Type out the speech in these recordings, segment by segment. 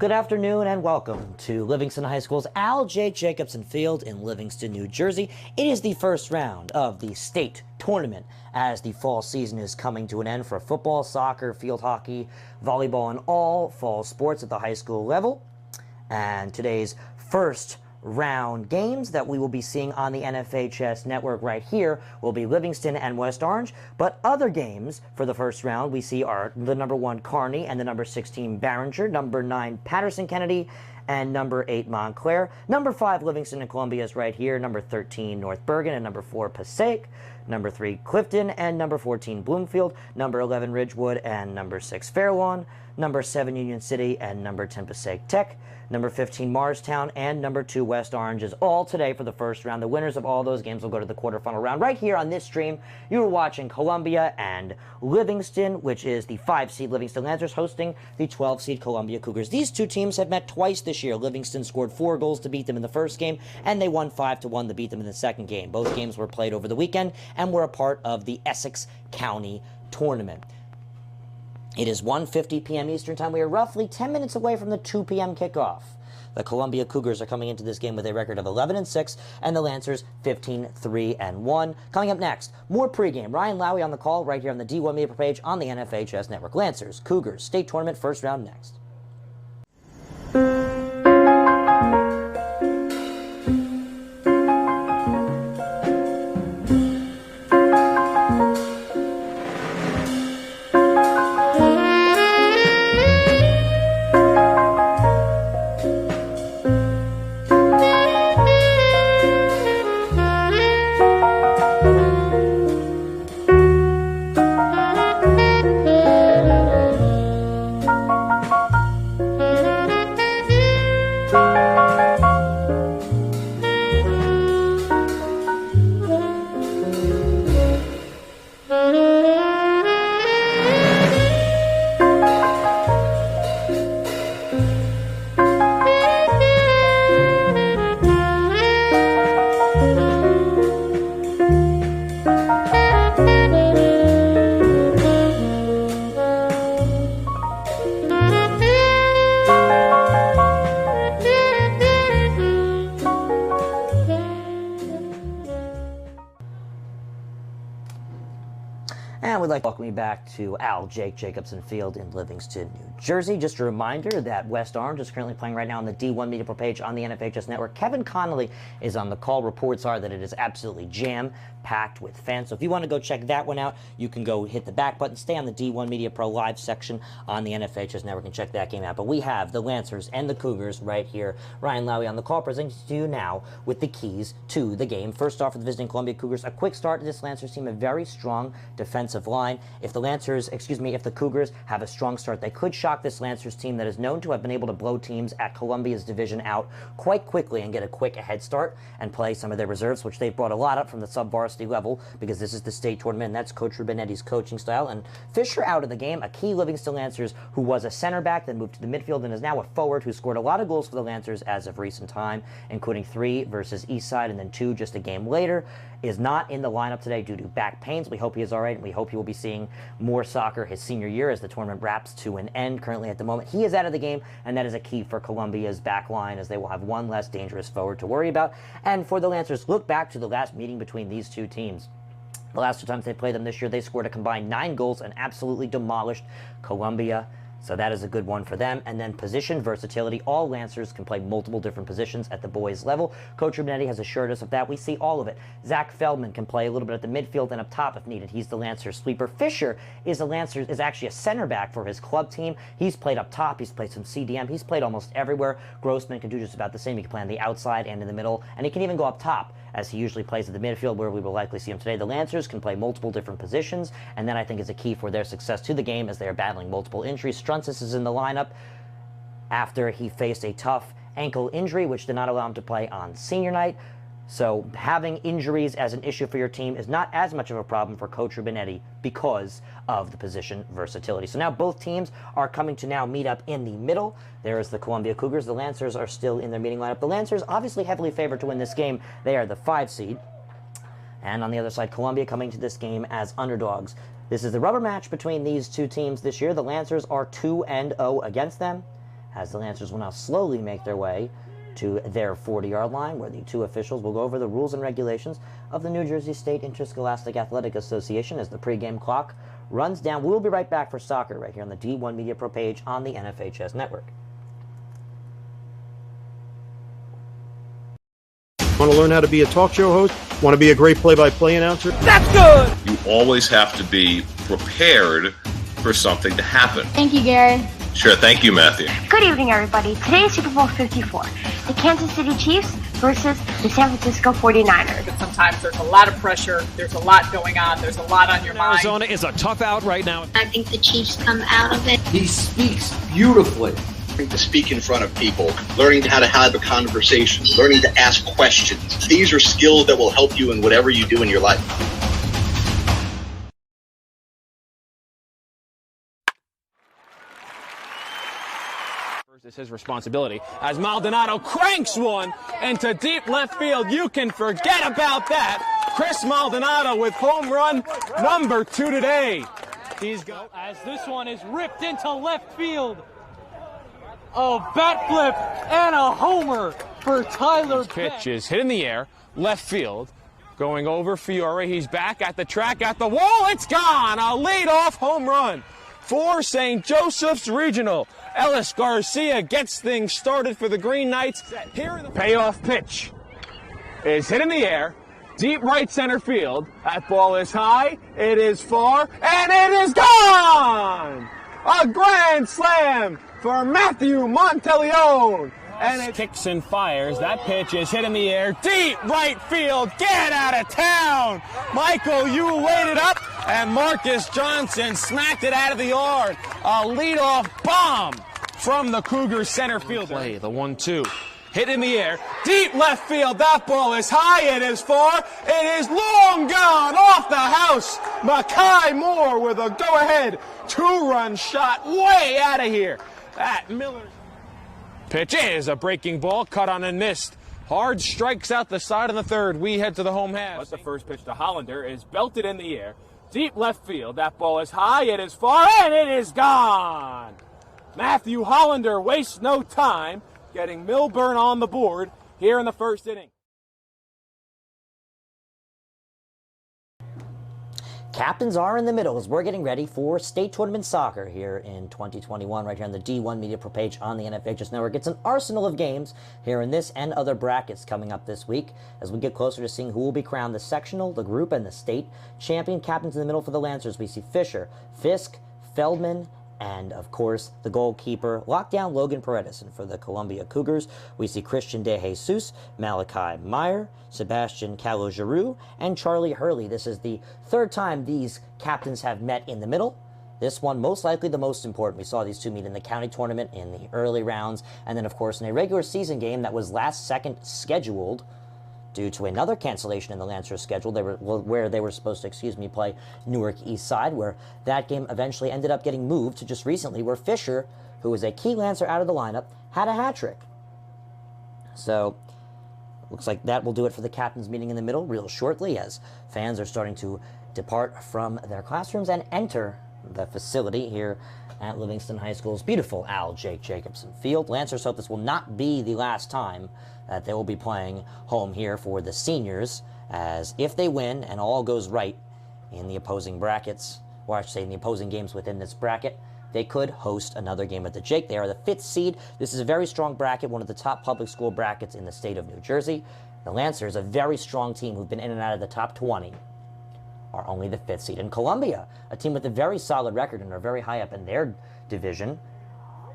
Good afternoon and welcome to Livingston High School's Al J. Jacobson Field in Livingston, New Jersey. It is the first round of the state tournament as the fall season is coming to an end for football, soccer, field hockey, volleyball, and all fall sports at the high school level. And today's first round games that we will be seeing on the NFHS network right here will be Livingston and West Orange, but other games for the first round we see are the number 1 Kearney and the number 16 Barringer, number 9 Patterson Kennedy, and number 8 Montclair. Number 5 Livingston and Columbia is right here, number 13 North Bergen, and number 4 Passaic, number 3 Clifton, and number 14 Bloomfield, number 11 Ridgewood, and number 6 Fairlawn, number 7 Union City, and number 10 Passaic Tech, number 15 Morristown, and number 2 West Orange is all today for the first round. The winners of all those games will go to the quarterfinal round. Right here on this stream, you are watching Columbia and Livingston, which is the 5-seed Livingston Lancers hosting the 12-seed Columbia Cougars. These two teams have met twice this year. Livingston scored 4 goals to beat them in the first game, and they won 5-1 to beat them in the second game. Both games were played over the weekend and were a part of the Essex County Tournament. It is 1:50 p.m. Eastern Time. We are roughly 10 minutes away from the 2 p.m. kickoff. The Columbia Cougars are coming into this game with a record of 11-6, and the Lancers 15-3-1. Coming up next, more pregame. Ryan Lowy on the call right here on the D1 Media page on the NFHS Network. Lancers, Cougars, state tournament first round next. And we'd like to welcome you back to Al J. Jacobson Field in Livingston, New Jersey. Just a reminder that West Orange is currently playing right now on the D1 Media page on the NFHS Network. Kevin Connolly is on the call. Reports are that it is absolutely jam-packed with fans. So if you want to go check that one out, you can go hit the back button, stay on the D1 Media Pro Live section on the NFHS Network and check that game out. But we have the Lancers and the Cougars right here. Ryan Lowy on the call, presenting to you now with the keys to the game. First off, for the visiting Columbia Cougars, a quick start to this Lancers team, a very strong defensive line. If the Cougars have a strong start, they could shock this Lancers team that is known to have been able to blow teams at Columbia's division out quite quickly and get a quick head start and play some of their reserves, which they've brought a lot up from the sub-varsity level because this is the state tournament, and that's Coach Rubinetti's coaching style. And Fisher out of the game, a key Livingston Lancers who was a center back, then moved to the midfield and is now a forward who scored a lot of goals for the Lancers as of recent time, including 3 versus Eastside and then 2 just a game later, is not in the lineup today due to back pains. We hope he is all right, and we hope he will be seeing more soccer his senior year as the tournament wraps to an end. Currently at the moment, he is out of the game, and that is a key for Columbia's back line as they will have one less dangerous forward to worry about. And for the Lancers, look back to the last meeting between these two teams. The last 2 times they played them this year, they scored a combined 9 goals and absolutely demolished Columbia. So that is a good one for them. And then position versatility. All Lancers can play multiple different positions at the boys' level. Coach Rubinetti has assured us of that. We see all of it. Zach Feldman can play a little bit at the midfield and up top if needed. He's the Lancers sleeper. Fisher is actually a center back for his club team. He's played up top. He's played some CDM. He's played almost everywhere. Grossman can do just about the same. He can play on the outside and in the middle. And he can even go up top, as he usually plays at the midfield, where we will likely see him today. The Lancers can play multiple different positions, and that I think is a key for their success to the game as they are battling multiple injuries. Strunsis is in the lineup after he faced a tough ankle injury, which did not allow him to play on senior night. So having injuries as an issue for your team is not as much of a problem for Coach Rubinetti because of the position versatility. So now both teams are coming to now meet up in the middle. There is the Columbia Cougars. The Lancers are still in their meeting lineup. The Lancers obviously heavily favored to win this game. They are the 5 seed. And on the other side, Columbia coming to this game as underdogs. This is the rubber match between these two teams this year. The Lancers are 2-0 against them, as the Lancers will now slowly make their way to their 40-yard line, where the two officials will go over the rules and regulations of the New Jersey State Interscholastic Athletic Association as the pregame clock runs down. We'll be right back for soccer right here on the D1 Media Pro page on the NFHS Network. Want to learn how to be a talk show host? Want to be a great play-by-play announcer? That's good! You always have to be prepared for something to happen. Thank you, Gary. Sure, thank you, Matthew. Good evening, everybody. Today is Super Bowl 54. The Kansas City Chiefs versus the San Francisco 49ers. But sometimes there's a lot of pressure. There's a lot going on. There's a lot on your mind. Arizona is a tough out right now. I think the Chiefs come out of it. He speaks beautifully. To speak in front of people, learning how to have a conversation, learning to ask questions. These are skills that will help you in whatever you do in your life. It's his responsibility as Maldonado cranks one into deep left field. You can forget about that. Chris Maldonado with home run number 2 today. He's go as this one is ripped into left field. A bat flip and a homer for Tyler. Pitch is hit in the air, left field, going over Fiore. He's back at the track, at the wall. It's gone. A leadoff home run for St. Joseph's Regional. Ellis Garcia gets things started for the Green Knights. Here in the payoff pitch is hit in the air, deep right center field. That ball is high, it is far, and it is gone! A grand slam for Matthew Monteleone. And it kicks and fires. That pitch is hit in the air, deep right field. Get out of town! Michael, you laid it up, and Marcus Johnson smacked it out of the yard. A leadoff bomb from the Cougars center fielder. Play the 1-2. Hit in the air, deep left field. That ball is high, it is far, it is long gone off the house. Makai Moore with a go-ahead 2-run shot way out of here. That Miller pitch is a breaking ball, cut on and missed. Hard strikes out the side of the third. We head to the home half. But the first pitch to Hollander is belted in the air, deep left field. That ball is high, it is far, and it is gone. Matthew Hollander wastes no time getting Milburn on the board here in the first inning. Captains are in the middle as we're getting ready for state tournament soccer here in 2021 right here on the D1 Media Pro page on the NFHS Network. It's an arsenal of games here in this and other brackets coming up this week as we get closer to seeing who will be crowned the sectional, the group, and the state champion. Captains in the middle for the Lancers. We see Fisher, Fisk, Feldman, and, of course, the goalkeeper, lockdown Logan Paredes. And for the Columbia Cougars, we see Christian De Jesus, Malachi Meyer, Sebastian Calogero, and Charlie Hurley. This is the third time these captains have met in the middle. This one, most likely the most important. We saw these two meet in the county tournament in the early rounds, and then, of course, in a regular season game that was last second scheduled due to another cancellation in the Lancers schedule, where they were supposed to, play Newark East Side, where that game eventually ended up getting moved to just recently, where Fisher, who was a key Lancer out of the lineup, had a hat trick. So, looks like that will do it for the captains meeting in the middle real shortly, as fans are starting to depart from their classrooms and enter the facility here at Livingston High School's beautiful Jake Jacobson Field. Lancers hope this will not be the last time that they will be playing home here for the seniors, as if they win and all goes right in the opposing brackets, or I should say in the opposing games within this bracket, they could host another game at the Jake. They are the 5th seed. This is a very strong bracket, one of the top public school brackets in the state of New Jersey. The Lancers, a very strong team who've been in and out of the top 20, are only the 5th seed. And Columbia, a team with a very solid record and are very high up in their division,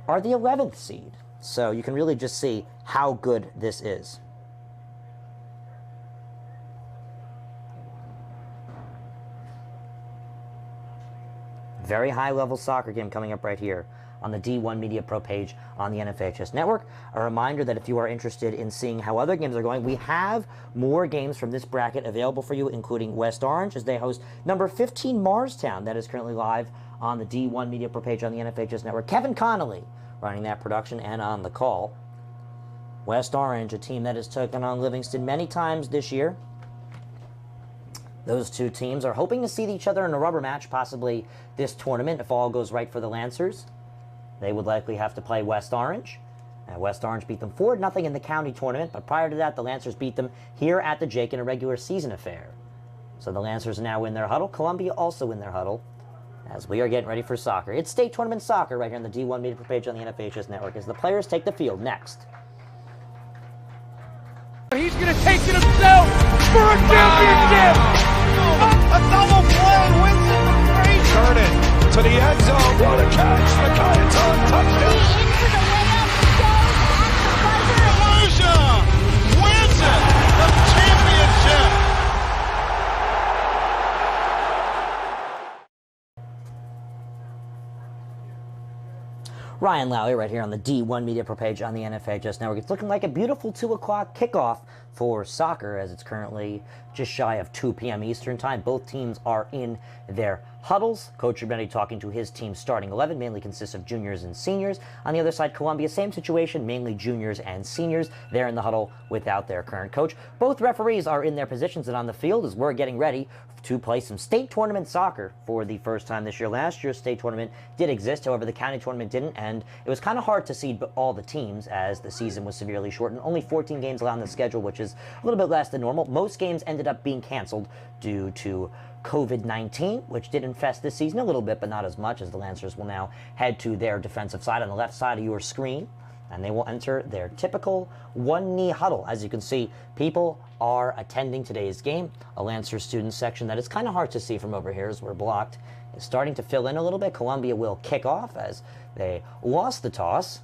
are the 11th seed. So you can really just see how good this is. Very high-level soccer game coming up right here on the D1 Media Pro page on the NFHS Network. A reminder that if you are interested in seeing how other games are going, we have more games from this bracket available for you, including West Orange, as they host number 15 Marstown, that is currently live on the D1 Media Pro page on the NFHS Network. Kevin Connolly running that production and on the call. West Orange, a team that has taken on Livingston many times this year. Those two teams are hoping to see each other in a rubber match, possibly this tournament, if all goes right for the Lancers. they would likely have to play West Orange. West Orange beat them 4-0 in the county tournament, but prior to that, the Lancers beat them here at the Jake in a regular season affair. So the Lancers now in their huddle. Columbia also in their huddle as we are getting ready for soccer. It's state tournament soccer right here on the D1 media page on the NFHS network as the players take the field next. He's going to take it himself for a championship. A double play wins it for free. Turn it to the end zone. What a catch. McKay's on touchdown. Into the layup, goes at the buzzer. Wins it. The championship. Ryan Lowry right here on the D1 Media Pro page on the NFHS Network. It's looking like a beautiful 2 o'clock kickoff for soccer as it's currently just shy of 2 p.m. Eastern Time. Both teams are in their huddles. Coach Rubenetti talking to his team starting 11, mainly consists of juniors and seniors. On the other side, Columbia, same situation, mainly juniors and seniors. They're in the huddle without their current coach. Both referees are in their positions and on the field as we're getting ready to play some state tournament soccer for the first time this year. Last year's state tournament did exist, however the county tournament didn't, and it was kind of hard to seed all the teams as the season was severely shortened. Only 14 games allowed on the schedule, which is a little bit less than normal. Most games ended up being canceled due to COVID-19, which did infest this season a little bit, but not as much, as the Lancers will now head to their defensive side on the left side of your screen, and they will enter their typical one-knee huddle. As you can see, people are attending today's game. A Lancer student section that is kind of hard to see from over here as we're blocked is starting to fill in a little bit. Columbia will kick off as they lost the toss.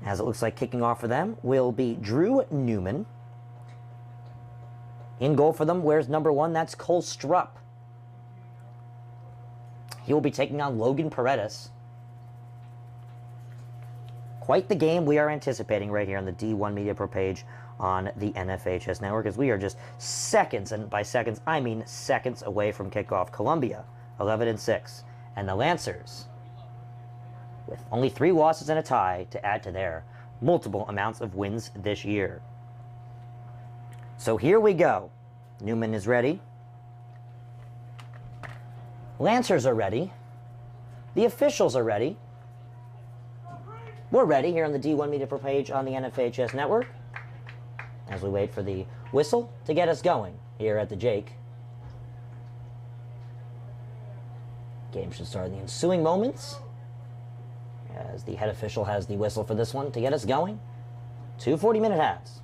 As it looks like kicking off for them will be Drew Newman. In goal for them, where's number 1? That's Cole Strupp. He will be taking on Logan Paredes. Quite the game we are anticipating right here on the D1 Media Pro page on the NFHS Network, as we are just seconds, and by seconds I mean seconds away from kickoff. Columbia 11-6, and the Lancers with only 3 losses and a tie to add to their multiple amounts of wins this year. So here we go. Newman is ready. Lancers are ready. The officials are ready. We're ready here on the D1 Media Pro page on the NFHS Network as we wait for the whistle to get us going here at the Jake. Game should start in the ensuing moments as the head official has the whistle for this one to get us going. 2 40-minute halves,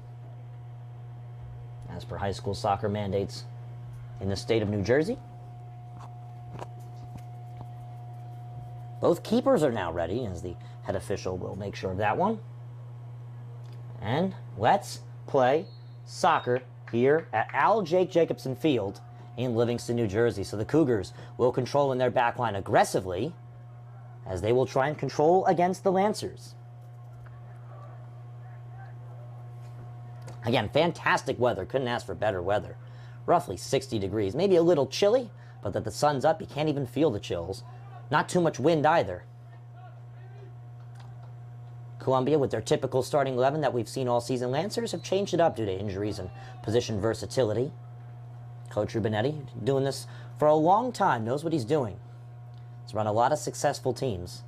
as per high school soccer mandates in the state of New Jersey. Both keepers are now ready, as the head official will make sure of that one. And let's play soccer here at Al Jake Jacobson Field in Livingston, New Jersey. So the Cougars will control in their back line aggressively as they will try and control against the Lancers. Again, fantastic weather. Couldn't ask for better weather. Roughly 60 degrees. Maybe a little chilly, but that the sun's up, you can't even feel the chills. Not too much wind either. Columbia, with their typical starting 11 that we've seen all season. Lancers have changed it up due to injuries and position versatility. Coach Rubenetti, doing this for a long time, knows what he's doing. He's run a lot of successful teams.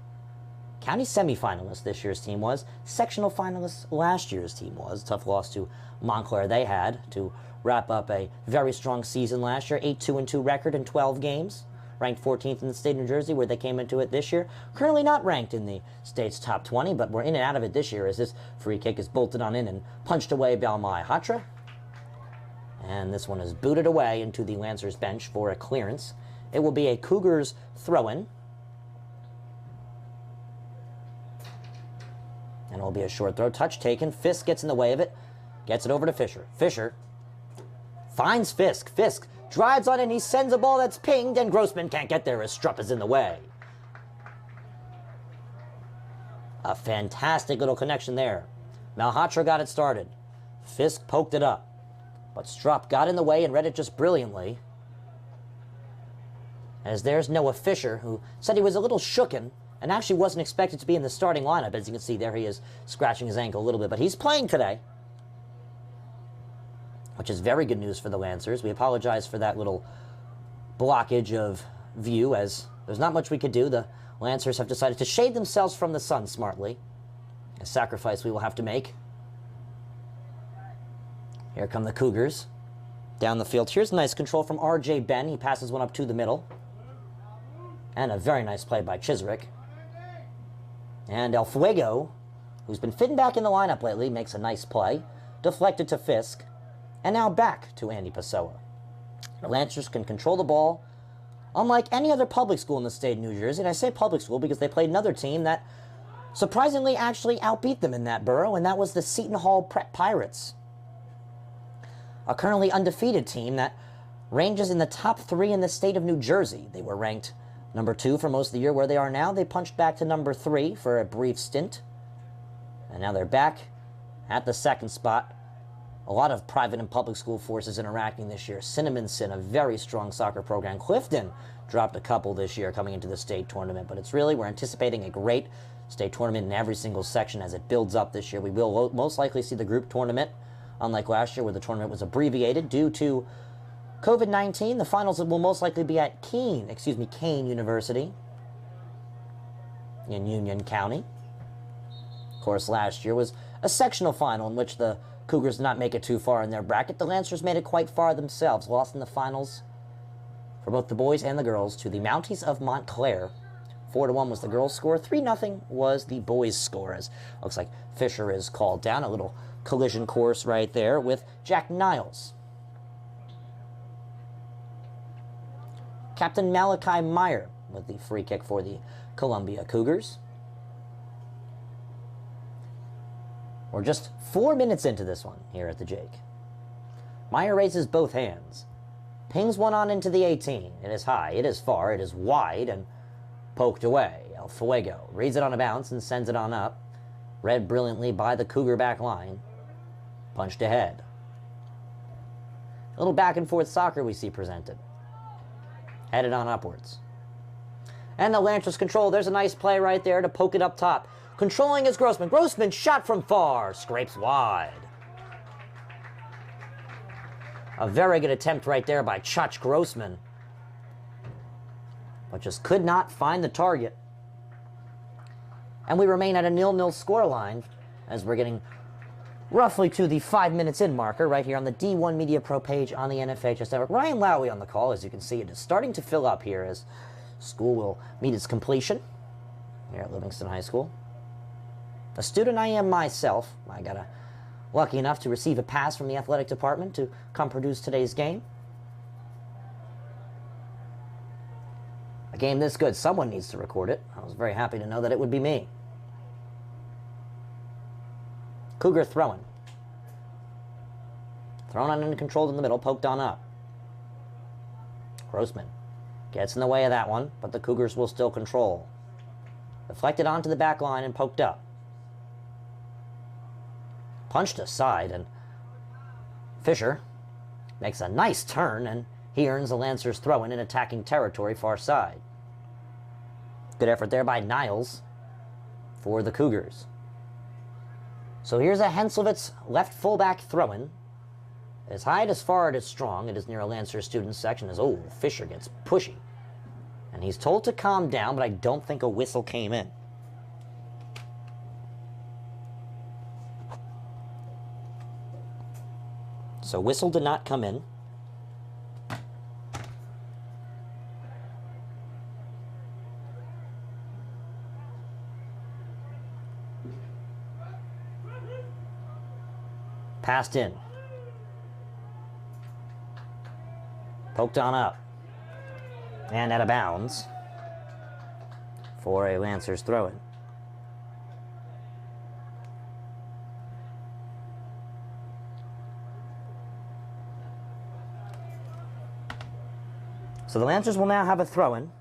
County semifinalist this year's team was. Sectional finalist last year's team was. Tough loss to Montclair they had to wrap up a very strong season last year. 8-2-2 record in 12 games. Ranked 14th in the state of New Jersey, where they came into it this year. Currently not ranked in the state's top 20, but we're in and out of it this year as this free kick is bolted on in and punched away by Hatra. And this one is booted away into the Lancers bench for a clearance. It will be a Cougars throw-in. And it will be a short throw. Touch taken. Fisk gets in the way of it. Gets it over to Fisher. Fisher finds Fisk. Fisk drives on and he sends a ball that's pinged, and Grossman can't get there as Strupp is in the way. A fantastic little connection there. Malhotra got it started. Fisk poked it up. But Strupp got in the way and read it just brilliantly. As there's Noah Fisher, who said he was a little shooken and actually wasn't expected to be in the starting lineup. As you can see, there he is scratching his ankle a little bit. But he's playing today, which is very good news for the Lancers. We apologize for that little blockage of view as there's not much we could do. The Lancers have decided to shade themselves from the sun smartly. A sacrifice we will have to make. Here come the Cougars. Down the field. Here's a nice control from R.J. Ben. He passes one up to the middle. And a very nice play by Chisrick. And El Fuego, who's been fitting back in the lineup lately, makes a nice play. Deflected to Fisk. And now back to Andy Pessoa. The Lancers can control the ball unlike any other public school in the state of New Jersey. And I say public school because they played another team that surprisingly actually outbeat them in that borough, and that was the Seton Hall Prep Pirates. A currently undefeated team that ranges in the top 3 in the state of New Jersey. They were ranked number 2 for most of the year. Where they are now, they punched back to number 3 for a brief stint. And now they're back at the 2nd spot. A lot of private and public school forces interacting this year. Cinnaminson, a very strong soccer program. Clifton dropped a couple this year coming into the state tournament. But we're anticipating a great state tournament in every single section as it builds up this year. We will most likely see the group tournament, unlike last year where the tournament was abbreviated due to COVID-19. The finals will most likely be at Kane University in Union County. Of course, last year was a sectional final in which the Cougars did not make it too far in their bracket. The Lancers made it quite far themselves, lost in the finals for both the boys and the girls to the Mounties of Montclair. 4-1 was the girls' score. 3-0 was the boys' score. As looks like Fisher is called down. A little collision course right there with Jack Niles. Captain Malachi Meyer with the free kick for the Columbia Cougars. We're just 4 minutes into this one here at the Jake. Meyer raises both hands. Pings one on into the 18. It is high, it is far, it is wide, and poked away. El Fuego reads it on a bounce and sends it on up. Read brilliantly by the Cougar back line. Punched ahead. A little back and forth soccer we see presented. Headed on upwards. And the Lancers control. There's a nice play right there to poke it up top. Controlling is Grossman. Grossman shot from far. Scrapes wide. A very good attempt right there by Chach Grossman. But just could not find the target. And we remain at a 0-0 scoreline as we're getting roughly to the 5 minutes in marker right here on the D1 Media Pro page on the NFHS Network. Ryan Lowry on the call. As you can see, it is starting to fill up here as school will meet its completion here at Livingston High School. A student I am myself. I got lucky enough to receive a pass from the athletic department to come produce today's game. A game this good, someone needs to record it. I was very happy to know that it would be me. Cougar throwing. Thrown on and controlled in the middle, poked on up. Grossman gets in the way of that one, but the Cougars will still control. Deflected onto the back line and poked up. Punched aside, and Fisher makes a nice turn, and he earns the Lancers throw-in attacking territory far side. Good effort there by Niles for the Cougars. So here's a Henselwitz left fullback throw-in. As high, it is far, it is strong. It is near a Lancer student section as, Fisher gets pushy. And he's told to calm down, but I don't think a whistle came in. So whistle did not come in. Passed in. Poked on up. And out of bounds for a Lancers throw-in. So the Lancers will now have a throw-in.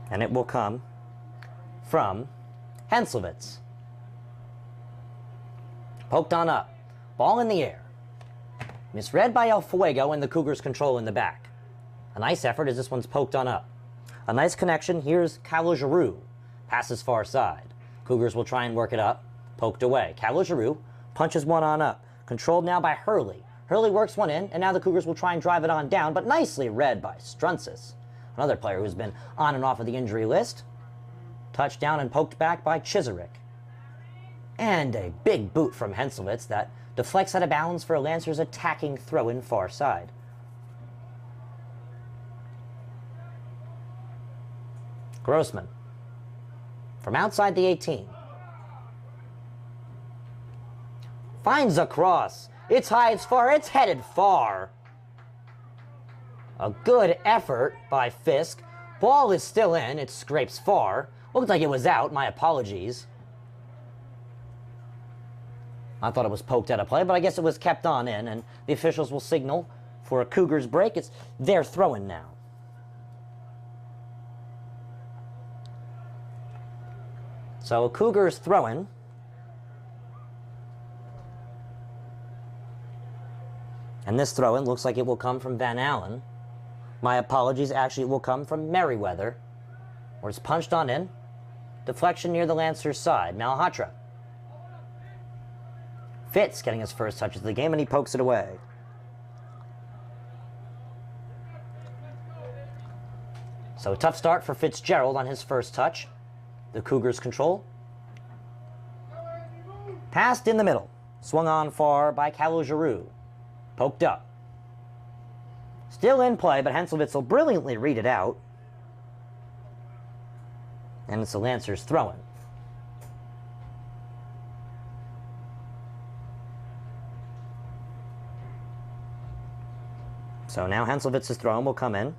And it will come from Henselwitz. Poked on up. Ball in the air. Misread by El Fuego, and the Cougars control in the back. A nice effort as this one's poked on up. A nice connection. Here's Calo-Giroux. Passes far side. Cougars will try and work it up. Poked away. Calo-Giroux punches one on up. Controlled now by Hurley. Hurley works one in, and now the Cougars will try and drive it on down, but nicely read by Strunsis, another player who's been on and off of the injury list. Touchdown and poked back by Chisarick. And a big boot from Henselwitz that deflects out of bounds for a Lancers attacking throw-in far side. Grossman from outside the 18. Finds a cross. It's high, it's far, it's headed far. A good effort by Fisk. Ball is still in, it scrapes far. Looked like it was out, my apologies. I thought it was poked out of play, but I guess it was kept on in, and the officials will signal for a Cougars break. It's their throw-in now. So a Cougars throw-in. And this throw-in looks like it will come from Van Allen. My apologies, actually it will come from Merriweather, where it's punched on in. Deflection near the Lancers' side. Malhotra. Fitz getting his first touches of the game, and he pokes it away. So a tough start for Fitzgerald on his first touch. The Cougars control. Passed in the middle. Swung on far by Calou-Giroux. Poked up. Still in play, but Henselwitz will brilliantly read it out. And it's the Lancers throwing. So now Henselwitz's throw will come in.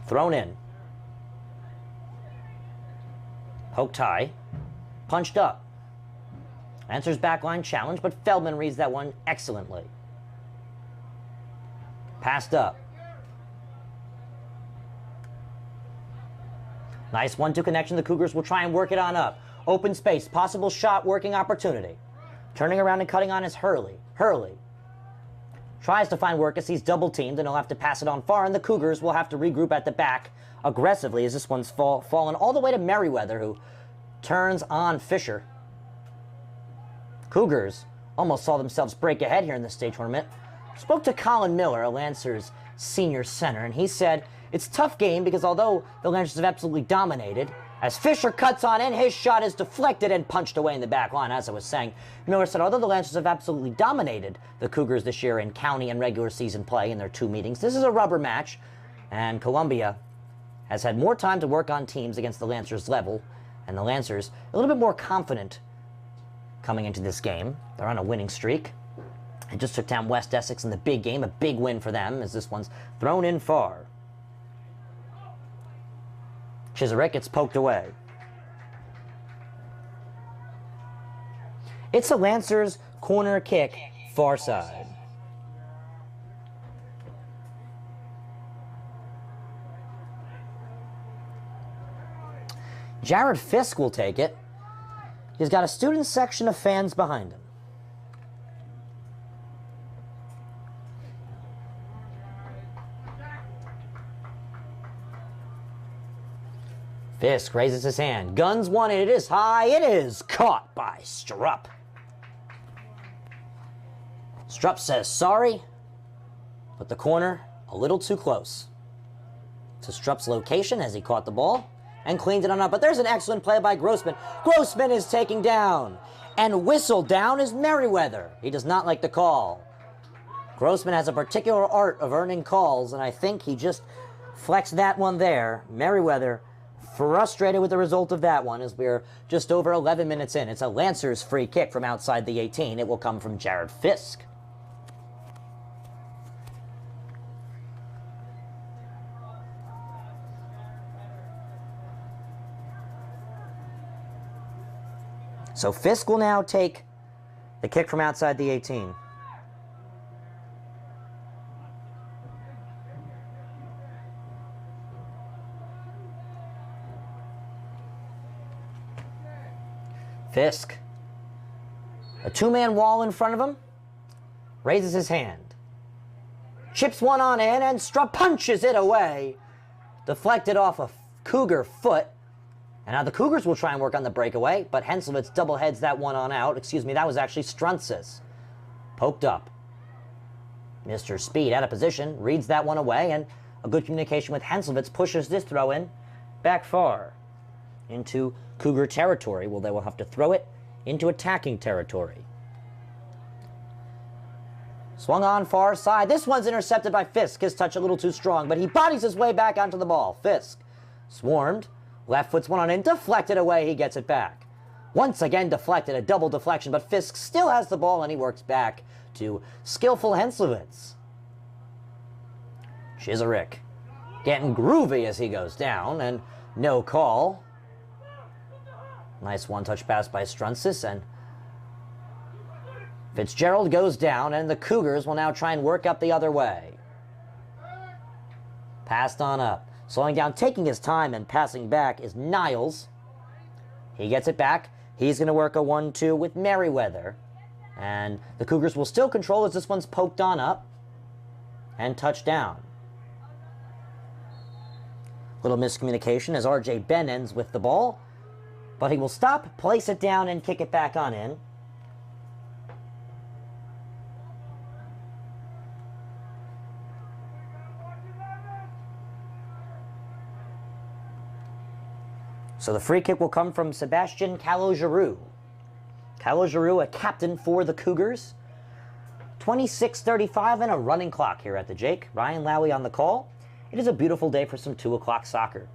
Thrown in. Poked high. Punched up. Lancers backline challenge, but Feldman reads that one excellently. Passed up. Nice 1-2 connection. The Cougars will try and work it on up. Open space. Possible shot working opportunity. Turning around and cutting on is Hurley. Hurley tries to find work as he's double teamed, and he'll have to pass it on far, and the Cougars will have to regroup at the back aggressively as this one's fallen all the way to Merriweather, who turns on Fisher. Cougars almost saw themselves break ahead here in the state tournament. Spoke to Colin Miller, a Lancers senior center, and he said, it's a tough game because although the Lancers have absolutely dominated, as Fisher cuts on in, his shot is deflected and punched away in the back line. As I was saying, Miller said, although the Lancers have absolutely dominated the Cougars this year in county and regular season play in their 2 meetings, this is a rubber match, and Columbia has had more time to work on teams against the Lancers' level, and the Lancers a little bit more confident coming into this game. They're on a winning streak. It just took down West Essex in the big game, a big win for them as this one's thrown in far. Chisarick gets poked away. It's a Lancers corner kick, far side. Jared Fisk will take it. He's got a student section of fans behind him. Fisk raises his hand. Guns one, and it is high. It is caught by Strupp. Strupp says sorry, but the corner a little too close to Strupp's location as he caught the ball and cleaned it on up. But there's an excellent play by Grossman. Grossman is taking down, and whistled down is Merriweather. He does not like the call. Grossman has a particular art of earning calls, and I think he just flexed that one there. Merriweather frustrated with the result of that one as we're just over 11 minutes in. It's a Lancers free kick from outside the 18. It will come from Jared Fisk. So Fisk will now take the kick from outside the 18. Fisk, a two-man wall in front of him, raises his hand, chips one on in, and Strupp punches it away. Deflected off a Cougar foot, And now the Cougars will try and work on the breakaway, but Henselwitz double heads that one on out. Excuse me, that was actually Struntzis. Poked up. Mr. Speed out of position, reads that one away, and a good communication with Henselwitz pushes this throw in back far into Cougar territory. Well, they will have to throw it into attacking territory. Swung on far side. This one's intercepted by Fisk. His touch a little too strong, but he bodies his way back onto the ball. Fisk swarmed. Left foot's one on in. Deflected away. He gets it back. Once again deflected. A double deflection, but Fisk still has the ball, and he works back to skillful Henselwitz. Chizarik getting groovy as he goes down, and no call. Nice one-touch pass by Struntzis, and Fitzgerald goes down, and the Cougars will now try and work up the other way. Passed on up. Slowing down, taking his time, and passing back is Niles. He gets it back. He's going to work a 1-2 with Merriweather. And the Cougars will still control as this one's poked on up and touched down. Little miscommunication as R.J. Ben ends with the ball, but he will stop, place it down, and kick it back on in. So the free kick will come from Sebastian Calo-Giroux. Calo-Giroux, a captain for the Cougars. 26:35 and a running clock here at the Jake. Ryan Lowy on the call. It is a beautiful day for some 2 o'clock soccer.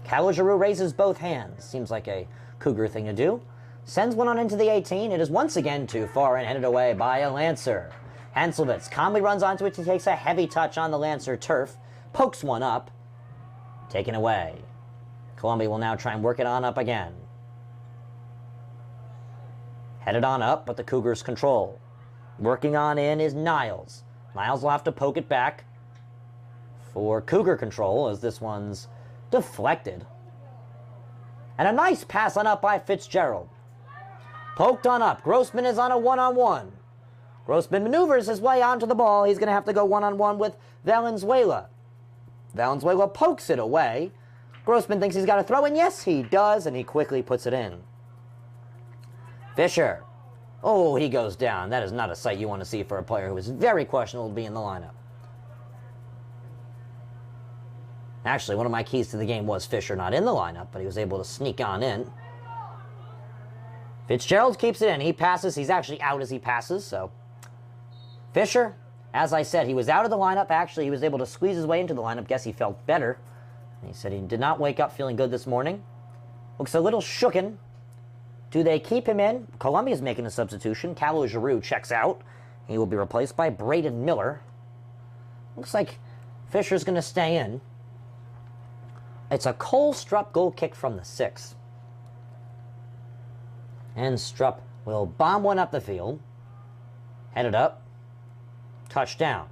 Calo-Giroux raises both hands. Seems like a Cougar thing to do. Sends one on into the 18. It is once again too far and headed away by a Lancer. Henselwitz calmly runs onto it. He takes a heavy touch on the Lancer turf. Pokes one up. Taken away. Columbia will now try and work it on up again. Headed on up, but the Cougars control. Working on in is Niles. Niles will have to poke it back for Cougar control as this one's deflected. And a nice pass on up by Fitzgerald. Poked on up. Grossman is on a one-on-one. Grossman maneuvers his way onto the ball. He's going to have to go one-on-one with Valenzuela. Valenzuela pokes it away. Grossman thinks he's got to throw in. Yes, he does, and he quickly puts it in. Fisher. Oh, he goes down. That is not a sight you want to see for a player who is very questionable to be in the lineup. Actually, one of my keys to the game was Fisher not in the lineup, but he was able to sneak on in. Fitzgerald keeps it in. He passes. He's actually out as he passes, so Fisher, as I said, he was out of the lineup. Actually, he was able to squeeze his way into the lineup. Guess he felt better. He said he did not wake up feeling good this morning. Looks a little shooken. Do they keep him in? Columbia's making a substitution. Calo-Giroux checks out. He will be replaced by Braden Miller. Looks like Fisher's going to stay in. It's a Cole Strupp goal kick from the 6. And Strupp will bomb one up the field. Headed up. Touchdown.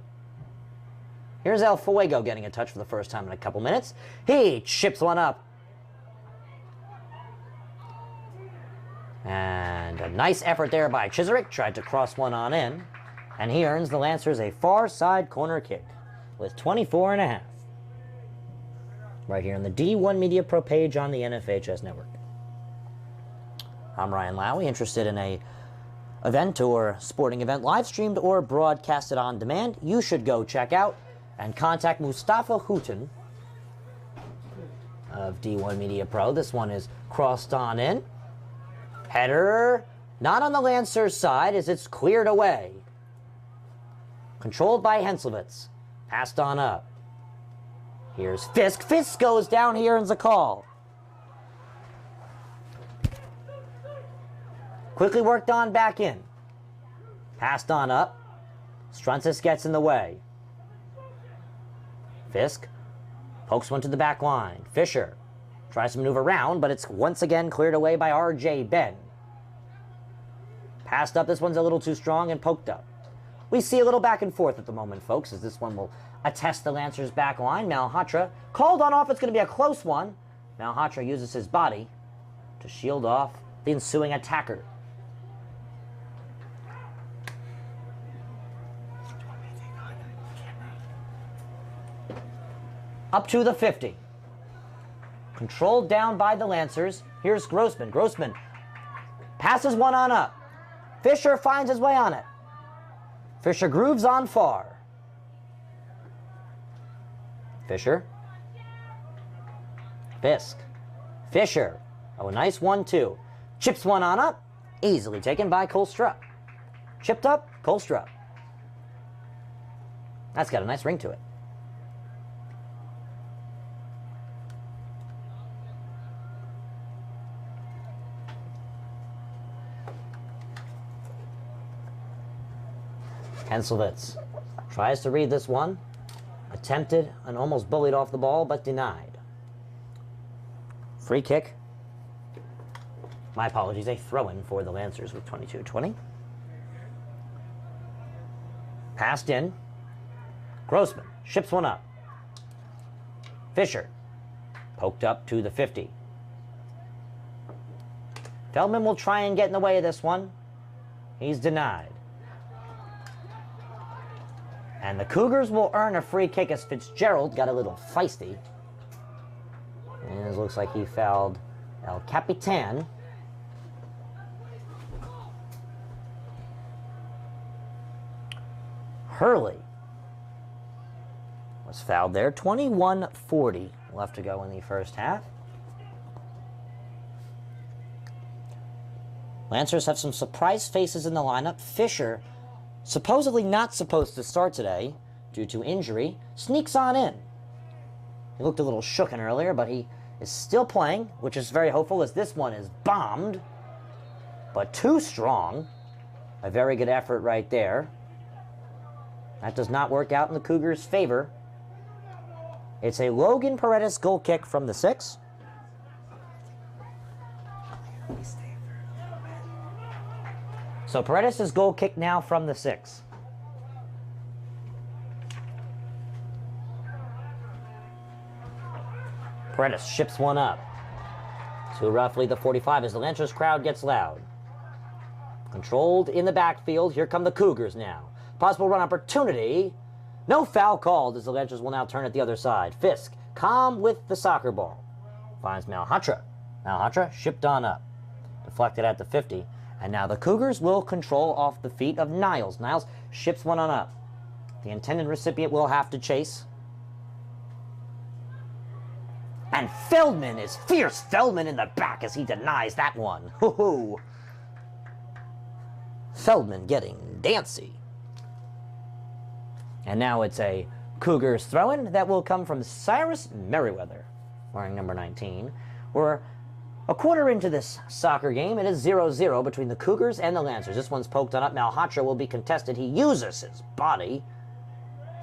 Here's El Fuego getting a touch for the first time in a couple minutes. He chips one up. And a nice effort there by Chizarik. Tried to cross one on in. And he earns the Lancers a far side corner kick with 24.5. Right here on the D1 Media Pro page on the NFHS network. I'm Ryan Lowy, interested in a event or sporting event live streamed or broadcasted on demand. You should go check out and contact Mustafa Houghton of D1 Media Pro. This one is crossed on in. Header not on the Lancers side as it's cleared away. Controlled by Henselwitz. Passed on up. Here's Fisk. Fisk goes down. He earns a call. Quickly worked on back in. Passed on up. Struntzis gets in the way. Fisk pokes one to the back line. Fisher tries to maneuver around, but it's once again cleared away by R.J. Ben. Passed up. This one's a little too strong and poked up. We see a little back and forth at the moment, folks, as this one will attest the Lancers' back line. Malhotra called on off. It's going to be a close one. Malhotra uses his body to shield off the ensuing attacker. Up to the 50. Controlled down by the Lancers. Here's Grossman. Grossman passes one on up. Fisher finds his way on it. Fisher grooves on far. Fisher. Fisk. Fisher. Oh, a nice 1-2. Chips one on up. Easily taken by Colstrup. Chipped up, Colstrup. That's got a nice ring to it. Henselwitz tries to read this one. Attempted and almost bullied off the ball, but denied. Free kick. My apologies, a throw-in for the Lancers with 22-20. Passed in. Grossman ships one up. Fisher poked up to the 50. Feldman will try and get in the way of this one. He's denied. And the Cougars will earn a free kick as Fitzgerald got a little feisty. And it looks like he fouled El Capitan. Hurley was fouled there. 21:40 left to go in the first half. Lancers have some surprise faces in the lineup. Fisher, supposedly not supposed to start today due to injury, sneaks on in. He looked a little shooken earlier, but he is still playing, which is very hopeful as this one is bombed, but too strong. A very good effort right there. That does not work out in the Cougars' favor. It's a Logan Paredes goal kick from the 6. So Paredes' goal kick now from the 6. Paredes ships one up to roughly the 45 as the Lancers crowd gets loud. Controlled in the backfield. Here come the Cougars now. Possible run opportunity. No foul called as the Lancers will now turn at the other side. Fisk, calm with the soccer ball. Finds Malhotra. Malhotra shipped on up. Deflected at the 50. And now the Cougars will control off the feet of Niles. Niles ships one on up. The intended recipient will have to chase. And Feldman is fierce. Feldman in the back as he denies that one. Hoo-hoo. Feldman getting dancy. And now it's a Cougars throw-in that will come from Cyrus Merriweather, wearing number 19. We're a quarter into this soccer game. It is 0-0 between the Cougars and the Lancers. This one's poked on up. Malhotra will be contested. He uses his body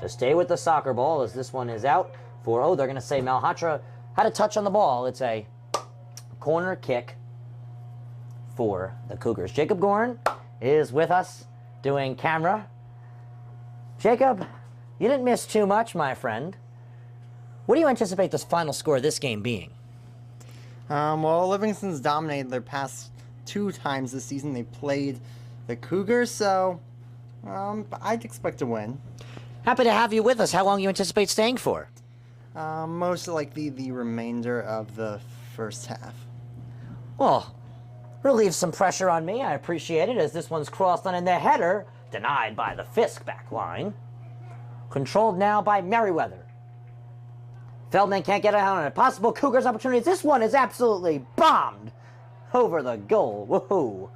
to stay with the soccer ball as this one is out for, they're going to say Malhotra had a touch on the ball. It's a corner kick for the Cougars. Jacob Gorn is with us doing camera. Jacob, you didn't miss too much, my friend. What do you anticipate this final score of this game being? Well, Livingston's dominated their past 2 times this season. They played the Cougars, so I'd expect to win. Happy to have you with us. How long do you anticipate staying for? Most likely the remainder of the first half. Well, relieves some pressure on me. I appreciate it as this one's crossed on in the header. Denied by the Fisk back line. Controlled now by Merriweather. Feldman can't get out on it. Possible Cougars opportunities. This one is absolutely bombed over the goal. Woohoo.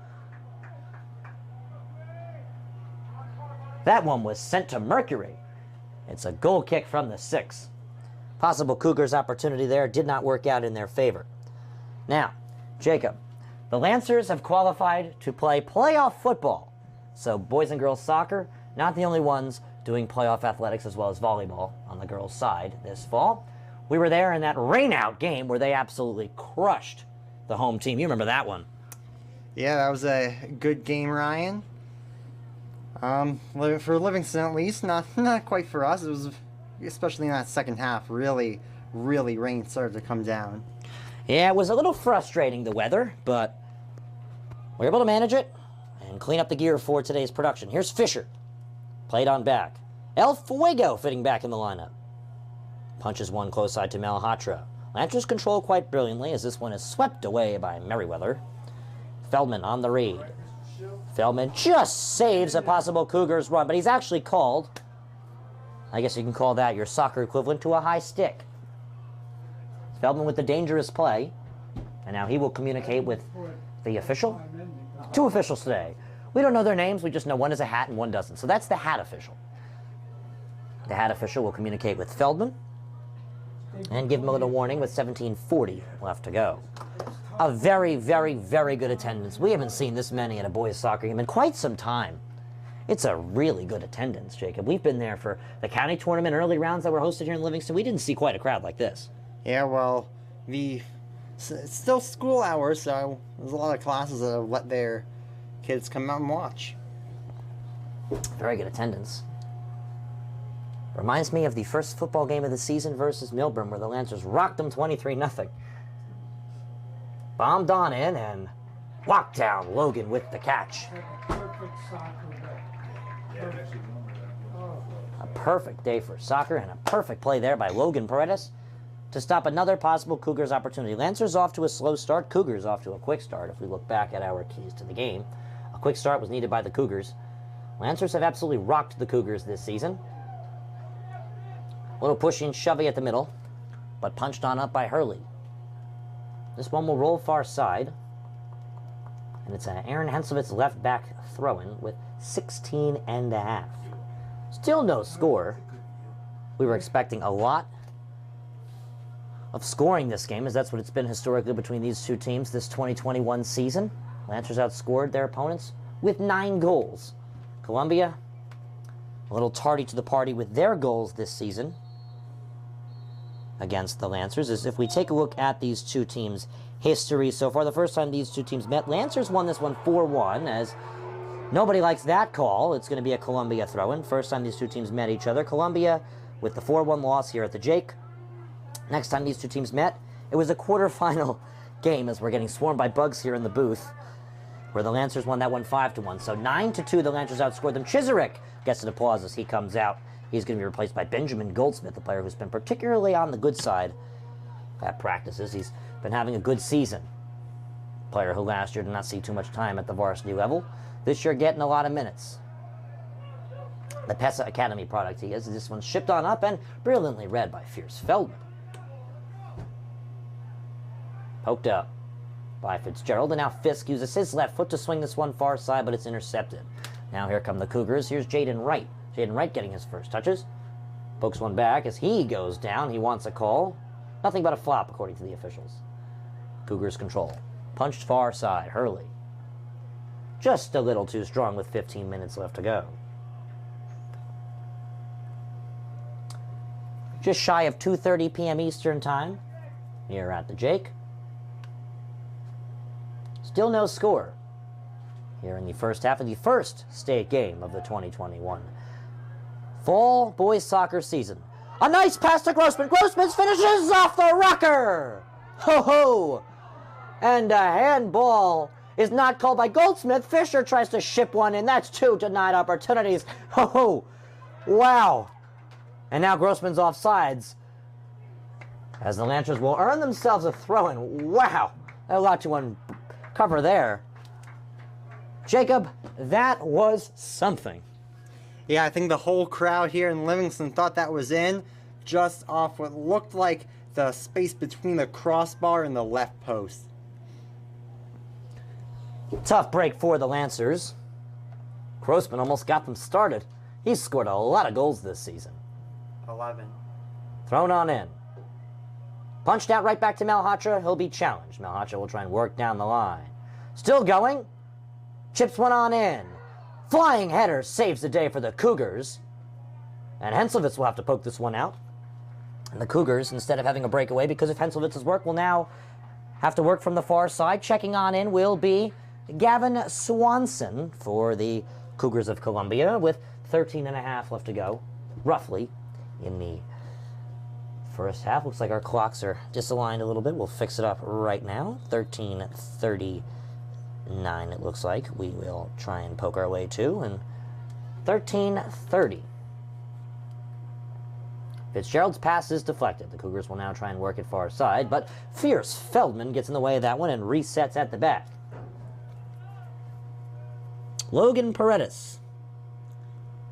That one was sent to Mercury. It's a goal kick from the 6. Possible Cougars opportunity there did not work out in their favor. Now, Jacob, the Lancers have qualified to play playoff football. So boys and girls soccer, not the only ones doing playoff athletics as well as volleyball on the girls' side this fall. We were there in that rain-out game where they absolutely crushed the home team. You remember that one. Yeah, that was a good game, Ryan. For Livingston at least, not quite for us. It was, especially in that second half, really rain started to come down. Yeah, it was a little frustrating, the weather, but we were able to manage it and clean up the gear for today's production. Here's Fisher. Played on back. El Fuego fitting back in the lineup. Punches one close side to Malhotra. Lancers control quite brilliantly as this one is swept away by Merriweather. Feldman on the read. Feldman just saves a possible Cougars run, but he's actually called. I guess you can call that your soccer equivalent to a high stick. Feldman with the dangerous play. And now he will communicate with the official. 2 officials today. We don't know their names, we just know one is a hat and one doesn't. So that's the hat official. The hat official will communicate with Feldman and give him a little warning with 17:40 left to go. A very, very, very good attendance. We haven't seen this many at a boys soccer game in quite some time. It's a really good attendance, Jacob. We've been there for the county tournament early rounds that were hosted here in Livingston. We didn't see quite a crowd like this. Yeah, well, it's still school hours, so there's a lot of classes that have let their kids come out and watch. Very good attendance. Reminds me of the first football game of the season versus Milburn, where the Lancers rocked them 23-0. Bombed on in and walked down Logan with the catch. A perfect day for soccer and a perfect play there by Logan Paredes to stop another possible Cougars opportunity. Lancers off to a slow start, Cougars off to a quick start. If we look back at our keys to the game, a quick start was needed by the Cougars. Lancers have absolutely rocked the Cougars this season. A little pushing shovey at the middle, but punched on up by Hurley. This one will roll far side, and it's an Aaron Henselvitz left back throw-in with 16.5. Still no score. We were expecting a lot of scoring this game, as that's what it's been historically between these two teams this 2021 season. Lancers outscored their opponents with 9 goals. Columbia, a little tardy to the party with their goals this season against the Lancers. As if we take a look at these two teams' history so far, the first time these two teams met, Lancers won this one 4-1, as nobody likes that call. It's going to be a Columbia throw-in. First time these two teams met each other. Columbia with the 4-1 loss here at the Jake. Next time these two teams met, it was a quarterfinal game, as we're getting swarmed by bugs here in the booth, where the Lancers won that one 5-1. So 9-2, the Lancers outscored them. Chisarick gets an applause as he comes out. He's going to be replaced by Benjamin Goldsmith, the player who's been particularly on the good side at practices. He's been having a good season. Player who last year did not see too much time at the varsity level. This year getting a lot of minutes. The Pesa Academy product he is. This one's shipped on up and brilliantly read by Fierce Feldman. Poked up by Fitzgerald, and now Fisk uses his left foot to swing this one far side, but it's intercepted. Now here come the Cougars. Here's Jaden Wright. Jaden Wright getting his first touches. Pokes one back as he goes down. He wants a call. Nothing but a flop, according to the officials. Cougars control. Punched far side. Hurley. Just a little too strong with 15 minutes left to go. Just shy of 2:30 p.m. Eastern Time here at the Jake. Still no score here in the first half of the first state game of the 2021 fall boys soccer season. A nice pass to Grossman. Grossman finishes off the rocker. Ho ho! And a handball is not called by Goldsmith. Fisher tries to ship one in. That's 2 denied opportunities. Ho ho! Wow! And now Grossman's offsides, as the Lancers will earn themselves a throw-in. Wow! A lot to uncover there. Jacob, that was something. Yeah, I think the whole crowd here in Livingston thought that was in, just off what looked like the space between the crossbar and the left post. Tough break for the Lancers. Grossman almost got them started. He's scored a lot of goals this season. 11. Thrown on in. Punched out right back to Malhotra. He'll be challenged. Malhotra will try and work down the line. Still going. Chips one on in. Flying header saves the day for the Cougars. And Henselvitz will have to poke this one out. And the Cougars, instead of having a breakaway because of Henselvitz's work, will now have to work from the far side. Checking on in will be Gavin Swanson for the Cougars of Columbia, with 13.5 left to go, roughly, in the first half. Looks like our clocks are disaligned a little bit. We'll fix it up right now. 13:39 it looks like. We will try and poke our way to, and 13:30. Fitzgerald's pass is deflected. The Cougars will now try and work it far side, but fierce Feldman gets in the way of that one and resets at the back. Logan Paredes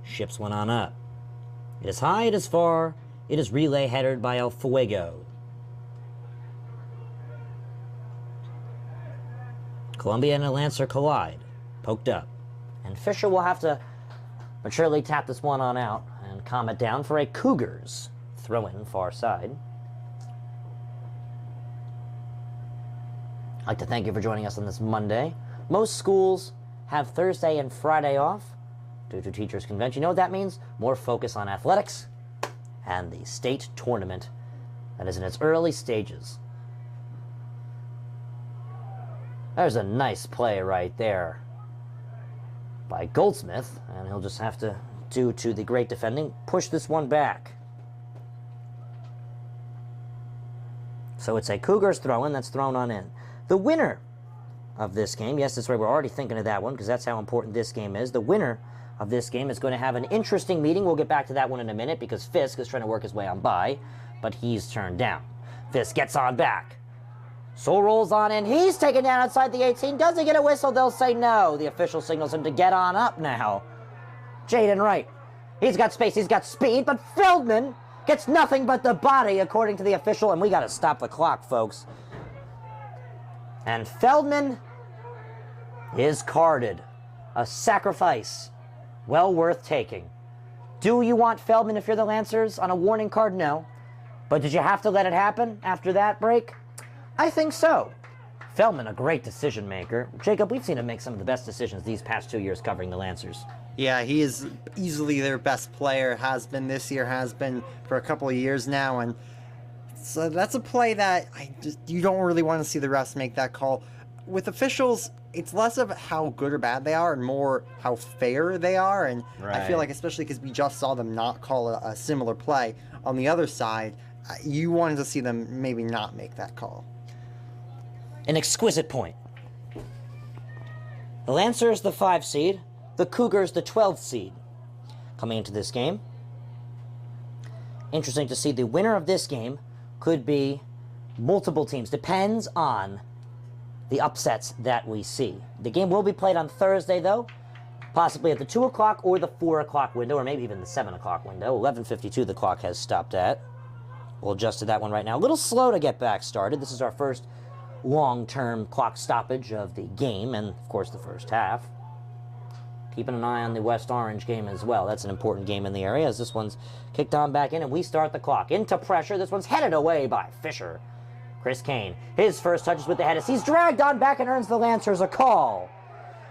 ships one on up. It is high, it is far, it is relay headed by El Fuego. Columbia and a Lancer collide. Poked up. And Fisher will have to maturely tap this one on out and calm it down for a Cougars throw-in far side. I'd like to thank you for joining us on this Monday. Most schools have Thursday and Friday off due to teachers' convention. You know what that means? More focus on athletics and the state tournament that is in its early stages. There's a nice play right there by Goldsmith, and he'll just have to, due to the great defending, push this one back. So it's a Cougars throw-in that's thrown on in. The winner of this game, yes, that's right, we're already thinking of that one because that's how important this game is. The winner of this game is going to have an interesting meeting. We'll get back to that one in a minute because Fisk is trying to work his way on by, but he's turned down. Fisk gets on back. Soul rolls on in. He's taken down outside the 18. Does he get a whistle? They'll say no. The official signals him to get on up now. Jaden Wright. He's got space. He's got speed. But Feldman gets nothing but the body, according to the official. And we got to stop the clock, folks. And Feldman is carded. A sacrifice well worth taking. Do you want Feldman if you're the Lancers on a warning card? No. But did you have to let it happen after that break? I think so. Feldman, a great decision maker. Jacob, we've seen him make some of the best decisions these past 2 years covering the Lancers. Yeah, he is easily their best player, has been this year, has been for a couple of years now, and so that's a play that you don't really want to see the refs make that call. With officials, it's less of how good or bad they are and more how fair they are, and right. I feel like, especially because we just saw them not call a similar play on the other side, you wanted to see them maybe not make that call. An exquisite point. The Lancers, the 5 seed. The Cougars, the 12th seed. Coming into this game. Interesting to see the winner of this game could be multiple teams. Depends on the upsets that we see. The game will be played on Thursday, though. Possibly at the 2 o'clock or the 4 o'clock window, or maybe even the 7 o'clock window. 11:52 the clock has stopped at. We'll adjust to that one right now. A little slow to get back started. This is our first long-term clock stoppage of the game, and of course the first half. Keeping an eye on the West Orange game as well. That's an important game in the area as this one's kicked on back in, and we start the clock. Into pressure. This one's headed away by Fisher. Chris Kane, his first touches with the head as he's dragged on back and earns the Lancers a call.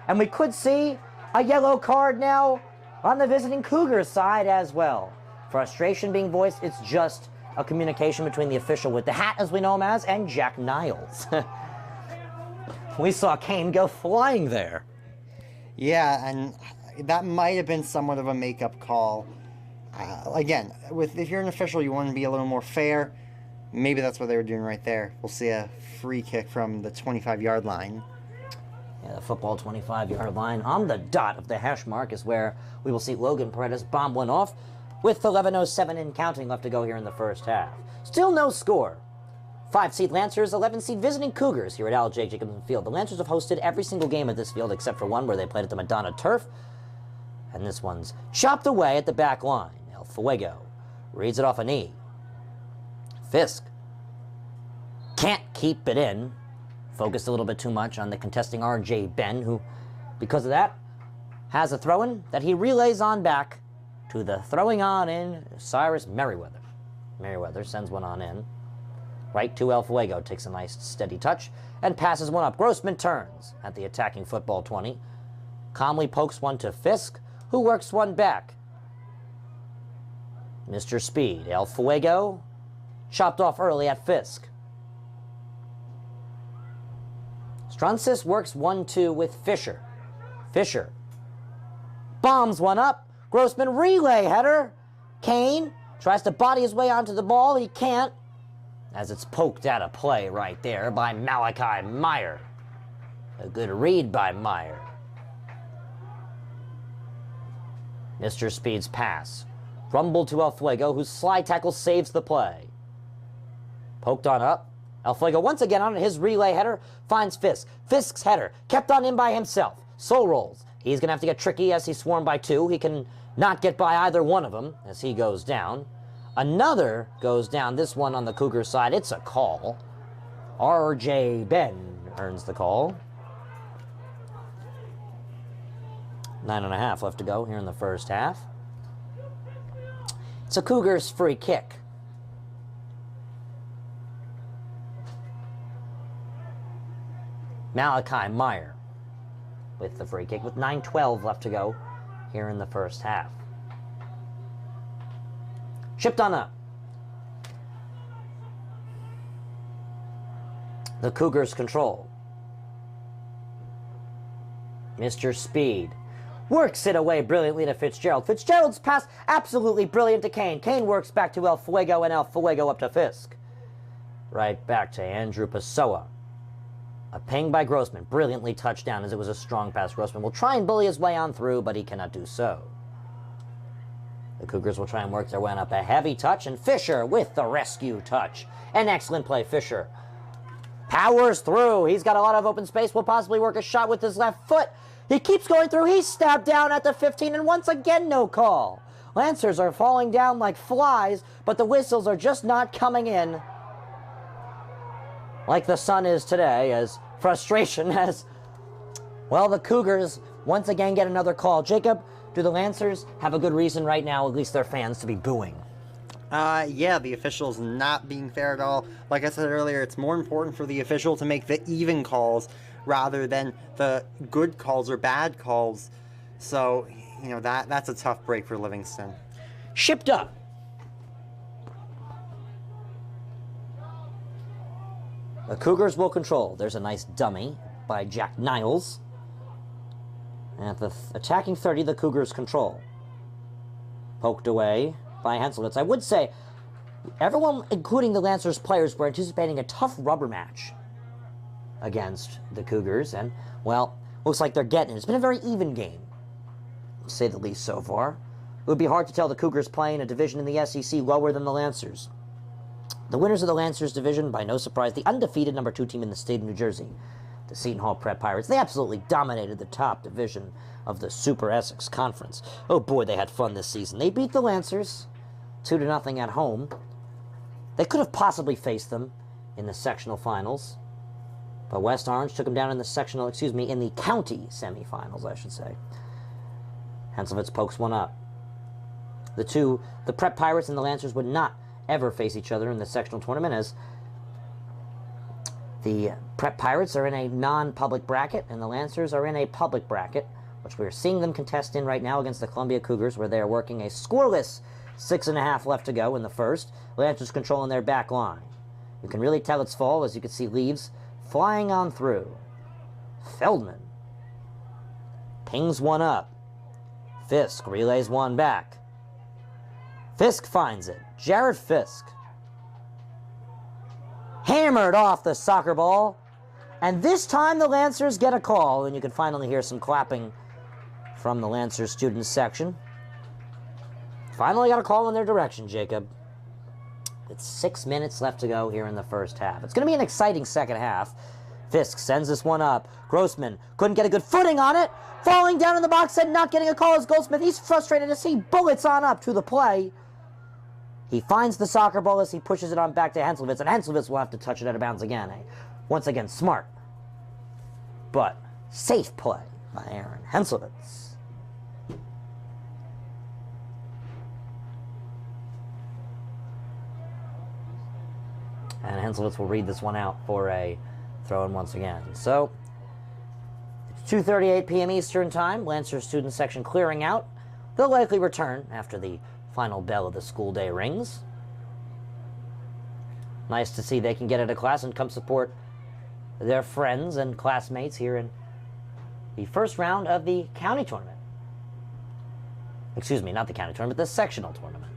And we could see a yellow card now on the visiting Cougars side as well. Frustration being voiced. It's just a communication between the official with the hat, as we know him as, and Jack Niles. We saw Kane go flying there. Yeah, and that might have been somewhat of a makeup call. Again, if you're an official, you want to be a little more fair. Maybe that's what they were doing right there. We'll see a free kick from the 25-yard line. Yeah, the football 25-yard line on the dot of the hash mark is where we will see Logan Paredes bomb one off, with 11:07 and counting left to go here in the first half. Still no score. 5-seed Lancers, 11-seed visiting Cougars here at Al J. Jacobson Field. The Lancers have hosted every single game at this field except for one where they played at the Madonna Turf. And this one's chopped away at the back line. El Fuego reads it off a knee. Fisk can't keep it in. Focused a little bit too much on the contesting R.J. Ben, who, because of that, has a throw-in that he relays on back to the throwing on in Cyrus Merriweather. Merriweather sends one on in. Right to El Fuego, takes a nice steady touch and passes one up. Grossman turns at the attacking football 20. Calmly pokes one to Fisk, who works one back. Mr. Speed, El Fuego, chopped off early at Fisk. Strunsis works 1-2 with Fisher. Fisher bombs one up. Grossman relay header. Kane tries to body his way onto the ball. He can't, as it's poked out of play right there by Malachi Meyer. A good read by Meyer. Mr. Speed's pass. Rumble to El Fuego, whose slide tackle saves the play. Poked on up. El Fuego once again on his relay header, finds Fisk. Fisk's header, kept on in by himself. Soul rolls. He's going to have to get tricky as he's swarmed by two. He can not get by either one of them as he goes down. Another goes down, this one on the Cougar side. It's a call. R.J. Ben earns the call. 9.5 left to go here in the first half. It's a Cougars free kick. Malachi Meyer with the free kick with 9:12 left to go here in the first half. Chipped on up. The Cougars control. Mr. Speed works it away brilliantly to Fitzgerald. Fitzgerald's pass absolutely brilliant to Kane. Kane works back to El Fuego, and El Fuego up to Fisk. Right back to Andrew Pessoa. A ping by Grossman, brilliantly touched down as it was a strong pass. Grossman will try and bully his way on through, but he cannot do so. The Cougars will try and work their way on up. A heavy touch, and Fisher with the rescue touch. An excellent play, Fisher. Powers through. He's got a lot of open space. Will possibly work a shot with his left foot. He keeps going through. He's stabbed down at the 15, and once again, no call. Lancers are falling down like flies, but the whistles are just not coming in like the sun is today, as frustration has, well, the Cougars once again get another call. Jacob, do the Lancers have a good reason right now, at least their fans, to be booing? Yeah, the official's not being fair at all. Like I said earlier, it's more important for the official to make the even calls rather than the good calls or bad calls. So, you know, that's a tough break for Livingston. Shipped up. The Cougars will control. There's a nice dummy by Jack Niles. And at the attacking 30, the Cougars control. Poked away by Henselwitz. I would say everyone, including the Lancers players, were anticipating a tough rubber match against the Cougars. And, well, looks like they're getting it. It's been a very even game, to say the least, so far. It would be hard to tell the Cougars playing a division in the SEC lower than the Lancers. The winners of the Lancers division, by no surprise, the undefeated number 2 team in the state of New Jersey, the Seton Hall Prep Pirates. They absolutely dominated the top division of the Super Essex Conference. Oh boy, they had fun this season. They beat the Lancers 2-0 at home. They could have possibly faced them in the sectional finals, but West Orange took them down in the in the county semifinals, I should say. Henselwitz pokes one up. The Prep Pirates and the Lancers would not ever face each other in the sectional tournament, as the Prep Pirates are in a non-public bracket and the Lancers are in a public bracket, which we're seeing them contest in right now against the Columbia Cougars, where they are working a scoreless 6.5 left to go in the first. Lancers controlling their back line. You can really tell it's fall, as you can see Leaves flying on through. Feldman pings one up. Fisk relays one back. Fisk finds it. Jared Fisk. Hammered off the soccer ball. And this time the Lancers get a call, and you can finally hear some clapping from the Lancers student section. Finally got a call in their direction, Jacob. With 6 minutes left to go here in the first half. It's going to be an exciting second half. Fisk sends this one up. Grossman couldn't get a good footing on it. Falling down in the box and not getting a call is Goldsmith. He's frustrated as he bullets on up to the play. He finds the soccer ball as he pushes it on back to Henselwitz, and Henselwitz will have to touch it out of bounds again. Once again, smart, but safe play by Aaron Henselwitz. And Henselwitz will read this one out for a throw-in once again. So, it's 2:38 p.m. Eastern Time. Lancers student section clearing out. They'll likely return after the final bell of the school day rings. Nice to see they can get out of class and come support their friends and classmates here in the first round of the county tournament. Excuse me, not the county tournament, the sectional tournament.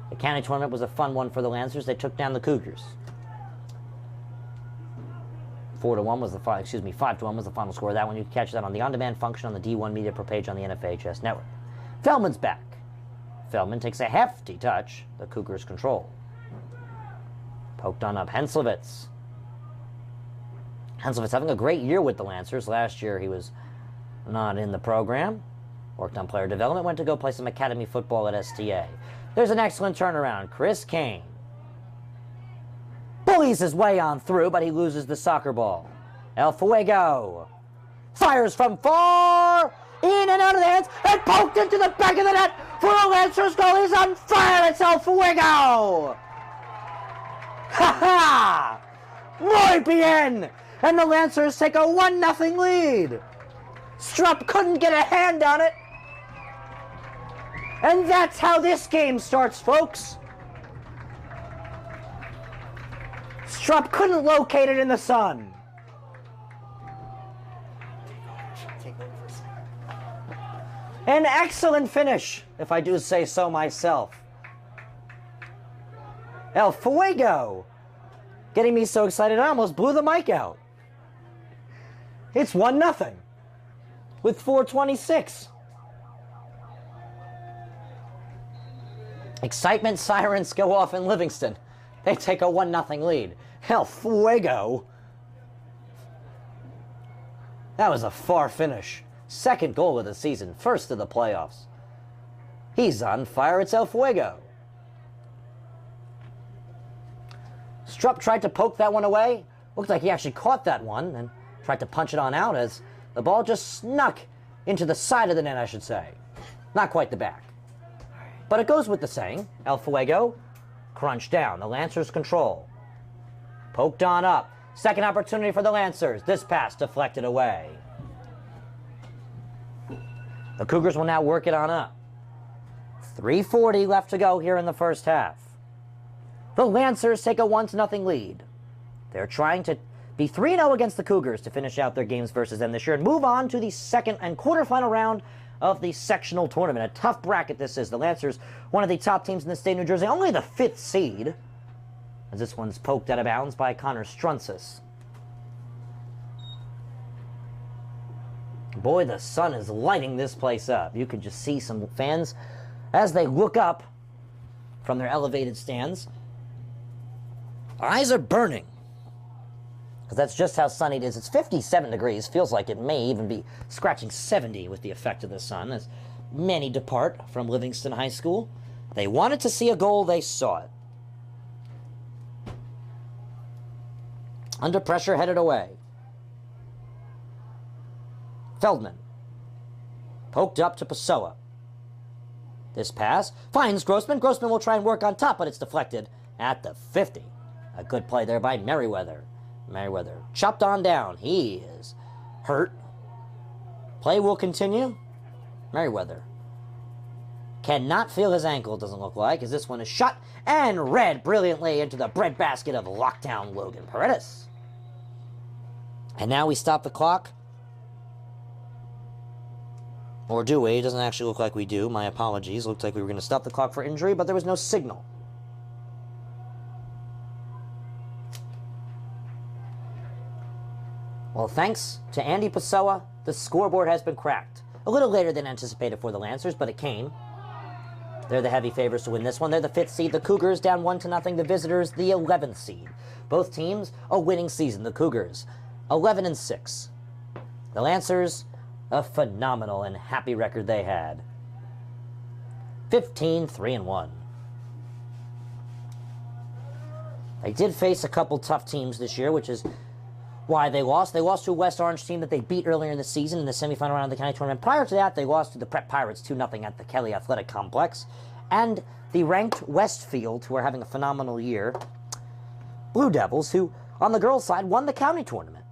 The county tournament was a fun one for the Lancers. They took down the Cougars. 4-1 was the final, 5-1 was the final score of that one. You can catch that on the on-demand function on the D1 Media Pro page on the NFHS network. Feldman's back. Feldman takes a hefty touch. The Cougars control. Poked on up. Henslowitz. Henslowitz having a great year with the Lancers. Last year he was not in the program. Worked on player development. Went to go play some academy football at STA. There's an excellent turnaround. Chris Kane bullies his way on through, but he loses the soccer ball. El Fuego fires from far, in and out of the hands, and poked into the back of the net for a Lancers goal. He's on fire. It's El Fuego. Ha ha! Muy bien! And the Lancers take a 1-0 lead. Strupp couldn't get a hand on it. And that's how this game starts, folks. Strupp couldn't locate it in the sun. An excellent finish, if I do say so myself. El Fuego! Getting me so excited I almost blew the mic out. It's 1-0 with 4:26. Excitement sirens go off in Livingston. They take a 1-0 lead. El Fuego. That was a far finish. Second goal of the season, first of the playoffs. He's on fire. It's El Fuego. Strupp tried to poke that one away. Looked like he actually caught that one and tried to punch it on out as the ball just snuck into the side of the net, I should say. Not quite the back. But it goes with the saying. El Fuego, crunch down. The Lancers control. Poked on up. Second opportunity for the Lancers. This pass deflected away. The Cougars will now work it on up. 3:40 left to go here in the first half. The Lancers take a 1-0 lead. They're trying to be 3-0 against the Cougars to finish out their games versus them this year and move on to the second and quarterfinal round of the sectional tournament. A tough bracket this is. The Lancers, one of the top teams in the state of New Jersey, only the 5th seed, as this one's poked out of bounds by Connor Strunsis. Boy, the sun is lighting this place up. You could just see some fans as they look up from their elevated stands. Eyes are burning, because that's just how sunny it is. It's 57 degrees. Feels like it may even be scratching 70 with the effect of the sun, as many depart from Livingston High School. They wanted to see a goal. They saw it. Under pressure, headed away. Feldman. Poked up to Pessoa. This pass finds Grossman. Grossman will try and work on top, but it's deflected at the 50. A good play there by Merriweather. Merriweather chopped on down. He is hurt. Play will continue. Merriweather cannot feel his ankle, doesn't look like, as this one is shot and read brilliantly into the breadbasket of lockdown Logan Paredes. And now we stop the clock. Or do we? It doesn't actually look like we do. My apologies. Looked like we were going to stop the clock for injury, but there was no signal. Well, thanks to Andy Pessoa, the scoreboard has been cracked. A little later than anticipated for the Lancers, but it came. They're the heavy favorites to win this one. They're the 5th seed. The Cougars down 1-0. The visitors, the 11th seed. Both teams, a winning season. The Cougars, 11-6. The Lancers, a phenomenal and happy record they had. 15-3-1. They did face a couple tough teams this year, which is why they lost. They lost to a West Orange team that they beat earlier in the season in the semifinal round of the county tournament. Prior to that, they lost to the Prep Pirates 2-0 at the Kelly Athletic Complex. And the ranked Westfield, who are having a phenomenal year, Blue Devils, who, on the girls' side, won the county tournament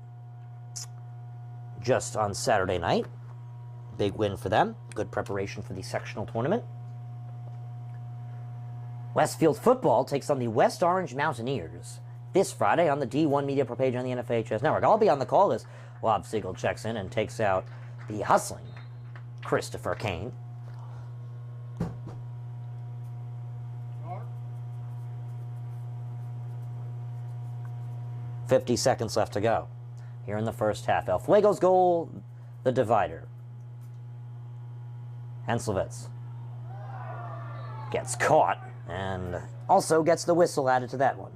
just on Saturday night. Big win for them. Good preparation for the sectional tournament. Westfield football takes on the West Orange Mountaineers this Friday on the D1 Media Pro page on the NFHS Network. I'll be on the call as Bob Siegel checks in and takes out the hustling Christopher Kane. "50 seconds left to go here in the first half. El Fuego's goal, the divider. Henslowitz. gets caught and also gets the whistle added to that one.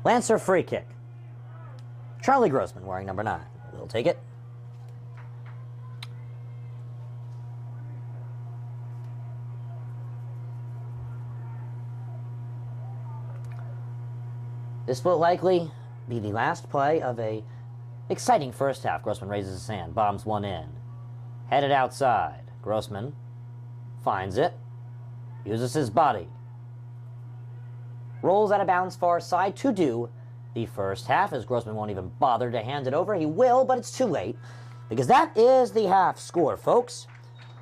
Lancer free kick. Charlie Grossman wearing number 9. Will take it. This will likely be the last play of a exciting first half. Grossman raises his hand, bombs one in. Headed outside. Grossman finds it, uses his body. Rolls out of bounds far side to do the first half, as Grossman won't even bother to hand it over. He will, but it's too late, because that is the half score, folks.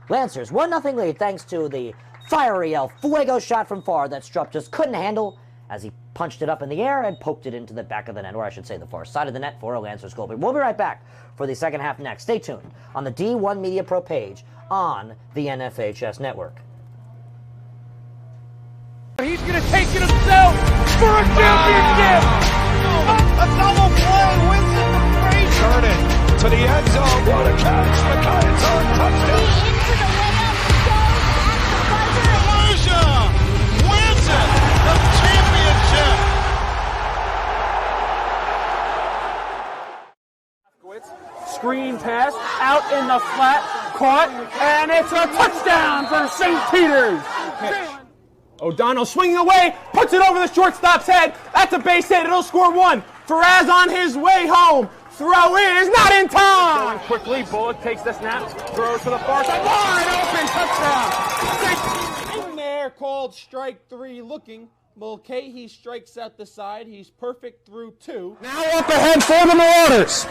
Lancers 1-0 lead thanks to the fiery El Fuego shot from far that Strupp just couldn't handle as he punched it up in the air and poked it into the back of the net, or I should say the far side of the net for a Lancers goal. But we'll be right back for the second half next. Stay tuned on the D1 Media Pro page on the NFHS network. He's going to take it himself for a championship! A double play wins it from Frazier! Turn it to the end zone. What a catch! Mackay, it's on touchdown! Into the layup, goes at the buzzer. Wins it! The championship! Screen pass, out in the flat, caught, and it's a touchdown for St. Peter's! O'Donnell swinging away, puts it over the shortstop's head. That's a base hit. It'll score 1. Faraz on his way home. Throw is not in time. Going quickly. Bullock takes the snap, throws to the far side. Wide open touchdown. In there, called strike 3. Looking. Mulcahy strikes out the side. He's perfect through 2. Now up ahead for the Marauders.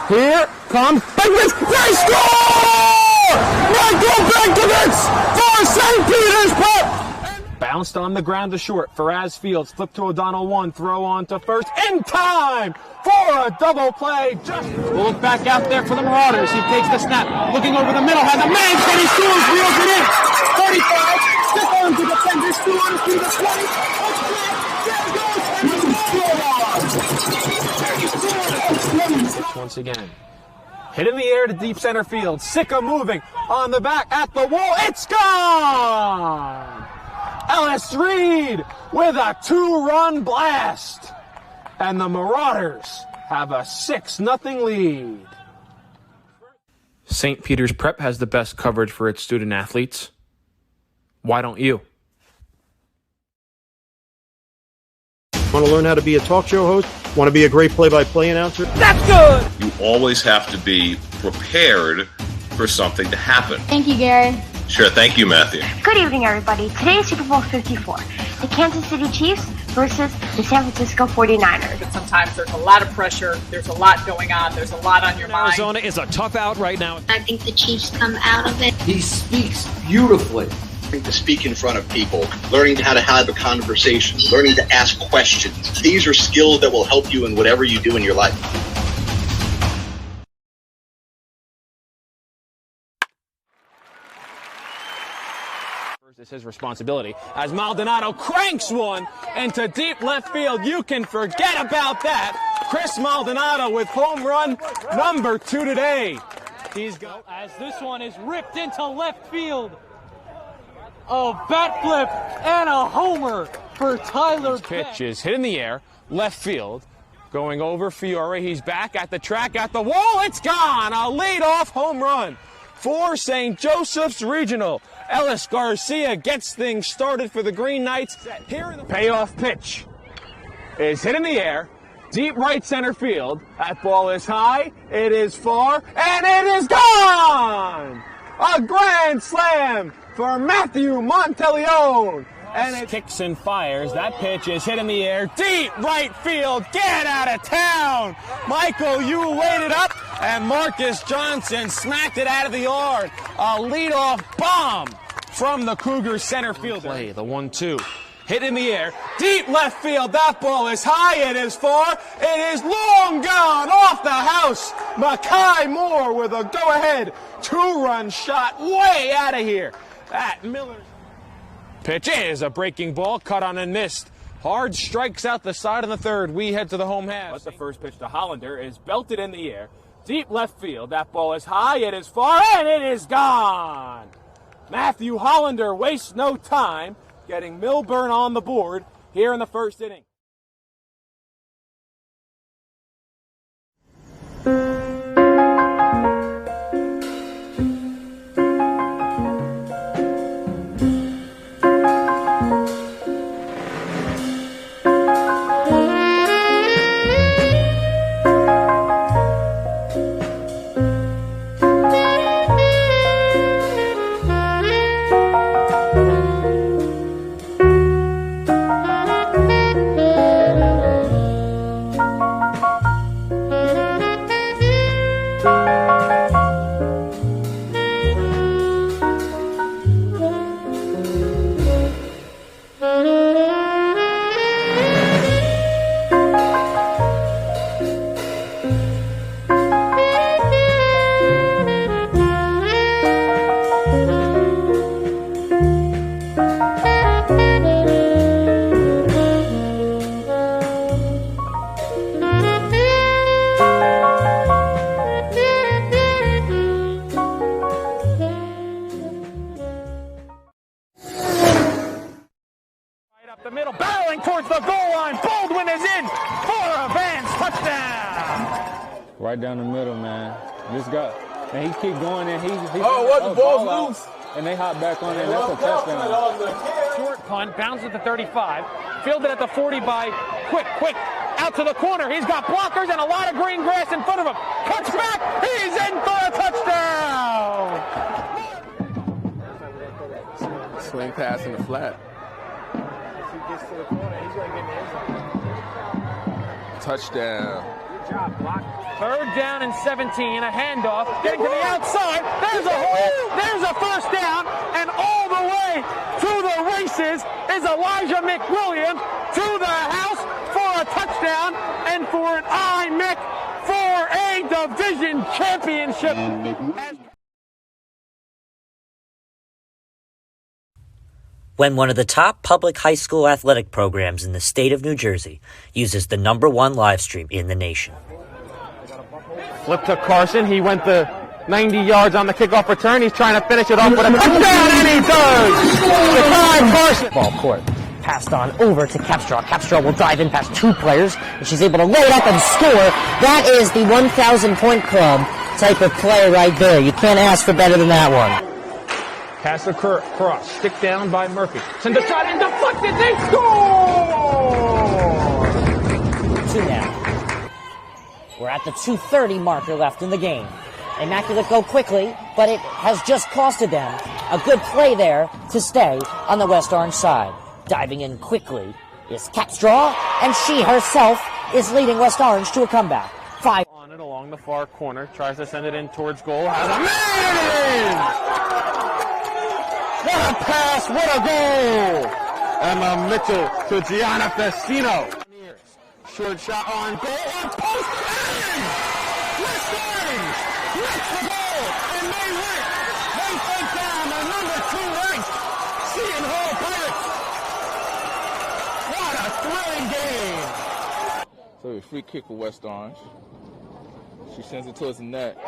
Here comes Benkovich. They score! Michael Benkovich for St. Peter's Pep. Bounced on the ground to short. Faraz Fields flip to O'Donnell 1. Throw on to first. In time for a double play. Just will look back out there for the Marauders. He takes the snap. Looking over the middle. Has a man. He scores. Reels it in. 35. Stick on to defenders. 2 to the 20. Once again. Hit in the air to deep center field. Sicka moving on the back at the wall. It's gone! Ellis Reed with a 2-run blast. And the Marauders have a 6-0 lead. St. Peter's Prep has the best coverage for its student athletes. Why don't you? Want to learn how to be a talk show host? Want to be a great play-by-play announcer? That's good! You always have to be prepared for something to happen. Thank you, Gary. Sure, thank you, Matthew. Good evening, everybody. Today is Super Bowl 54. The Kansas City Chiefs versus the San Francisco 49ers. But sometimes there's a lot of pressure. There's a lot going on. There's a lot on your mind. Arizona is a tough out right now. I think the Chiefs come out of it. He speaks beautifully. Learning to speak in front of people, learning how to have a conversation, learning to ask questions. These are skills that will help you in whatever you do in your life. It's his responsibility as Maldonado cranks one into deep left field. You can forget about that. Chris Maldonado with home run number 2 today. He's got as this one is ripped into left field. A bat flip and a homer for Tyler pitch Beck. is hit in the air, left field, going over Fiore. He's back at the track, at the wall. It's gone. A leadoff home run for St. Joseph's Regional. Ellis Garcia gets things started for the Green Knights. Here in the payoff pitch is hit in the air, deep right center field. That ball is high, it is far, and it is gone! A grand slam for Matthew Monteleone. And it kicks and fires. That pitch is hit in the air, deep right field. Get out of town! Michael, you waited up, and Marcus Johnson smacked it out of the yard. A leadoff bomb from the Cougars center fielder. Play the 1-2. Hit in the air, deep left field. That ball is high, it is far, it is long gone off the house. Mackay Moore with a go-ahead 2-run shot way out of here. That Miller's pitch is a breaking ball, cut on and missed. Hard strikes out the side in the third. We head to the home half. But the first pitch to Hollander is belted in the air, deep left field. That ball is high, it is far, and it is gone. Matthew Hollander wastes no time getting Milburn on the board here in the first inning. The middle, barreling towards the goal line. Baldwin is in for a Vance touchdown. Right down the middle, man. This guy, and he keep going, and he the ball's loose. And they hop back on it, and that's a touchdown. Short punt, bounces at the 35, fielded at the 40 by Quick, out to the corner. He's got blockers and a lot of green grass in front of him. Cuts back, he's in for a touchdown. Swing pass in the flat. Gets to the corner, he's going to get in the end zone. Touchdown. Good job, block. Third down and 17, a handoff, getting to the outside. There's a hole, there's a first down, and all the way to the races is Elijah McWilliams to the house for a touchdown and for an IMIC for a division championship. When one of the top public high school athletic programs in the state of New Jersey uses the #1 live stream in the nation. Flip to Carson. He went the 90 yards on the kickoff return. He's trying to finish it off with a touchdown, and he does! Jakai Carson. Ball court. Passed on over to Capstraw. Capstraw will dive in past two players, and she's able to load up and score. That is the 1,000-point club type of play right there. You can't ask for better than that one. Pass across. Stick down by Murphy. Send the shot and deflected. They score! 2 now. We're at the 2:30 marker left in the game. Immaculate go quickly, but it has just costed them a good play there to stay on the West Orange side. Diving in quickly is Capstraw, and she herself is leading West Orange to a comeback. 5 on it along the far corner. Tries to send it in towards goal. Has a man! What a pass! What a goal! Emma Mitchell to Gianna Festino. Short shot on goal. On post. And West Orange gets the goal, and they win. They take down the #2 ranked Seton Hall Pirates. What a thrilling game! So a free kick for West Orange. She sends it towards the net.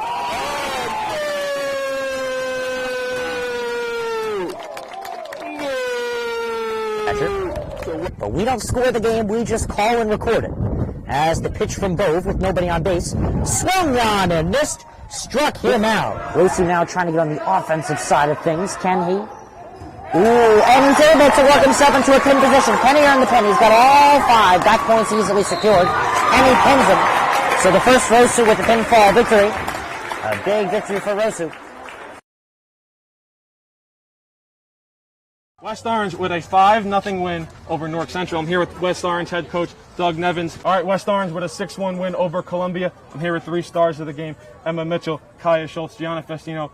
But we don't score the game, we just call and record it. As the pitch from Bove with nobody on base, swung on and missed, struck him out. Rosu now trying to get on the offensive side of things. Can he? Ooh, and he's able to work himself into a pin position. Can he earn the pin? He's got all 5. That point's easily secured, and he pins him. So the first Rosu with the pinfall victory. A big victory for Rosu. West Orange with a 5-0 win over Newark Central. I'm here with West Orange head coach Doug Nevins. All right, West Orange with a 6-1 win over Columbia. I'm here with 3 stars of the game: Emma Mitchell, Kaya Schultz, Gianna Festino.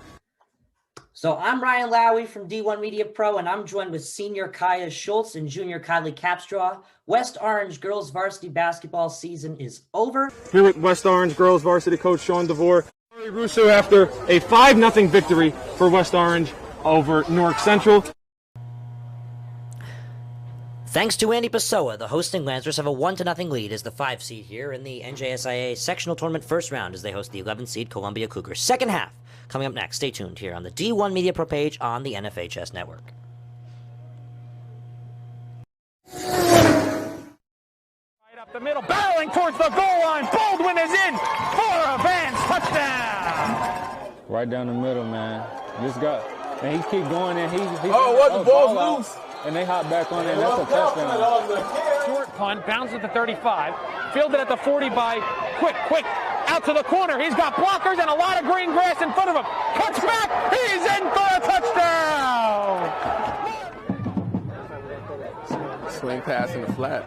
So I'm Ryan Lowy from D1 Media Pro, and I'm joined with senior Kaya Schultz and junior Kylie Capstraw. West Orange girls varsity basketball season is over. Here with West Orange girls varsity coach Sean DeVore. Russo after a 5-0 victory for West Orange over Newark Central. Thanks to Andy Pessoa, the hosting Lancers have a 1-0 lead as the 5 seed here in the NJSIAA sectional tournament first round as they host the 11 seed Columbia Cougars. Second half, coming up next. Stay tuned here on the D1 Media Pro page on the NFHS Network. Up the middle, barreling towards the goal line. Baldwin is in for a Vance touchdown. Right down the middle, man. This guy, and he keep going in. The ball's loose. And they hop back on it. And that's a touchdown. Short punt, bounces at the 35. Fielded at the 40 by Quick. Out to the corner. He's got blockers and a lot of green grass in front of him. Cuts back. He's in for a touchdown. Swing pass in the flat.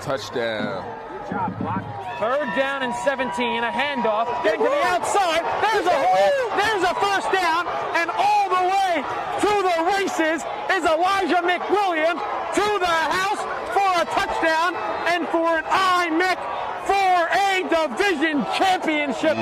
Touchdown. Good job, block. 3rd down and 17. A handoff. Getting to the outside. There's a first down. And all the way to the races is Elijah McWilliams to the house for a touchdown and for an IMIC for a division championship.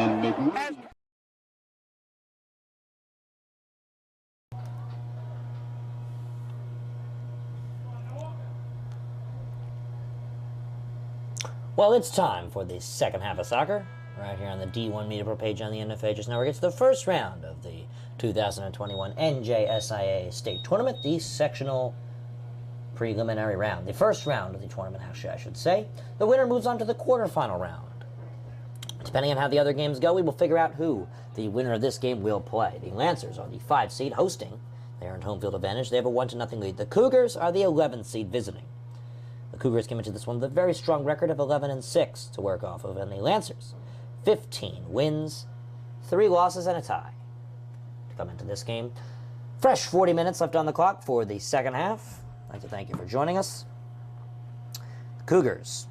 Well, it's time for the second half of soccer, right here on the D1 Media Pro page on the NFHS Network. It's the first round of the 2021 NJSIAA State Tournament, the sectional preliminary round. The first round of the tournament, actually, I should say. The winner moves on to the quarterfinal round. Depending on how the other games go, we will figure out who the winner of this game will play. The Lancers are the 5 seed hosting. They earned home field advantage. They have a 1-0 lead. The Cougars are the 11 seed visiting. The Cougars came into this one with a very strong record of 11-6 to work off of, and the Lancers, 15 wins, 3 losses, and a tie to come into this game. Fresh 40 minutes left on the clock for the second half. I'd like to thank you for joining us. The Cougars,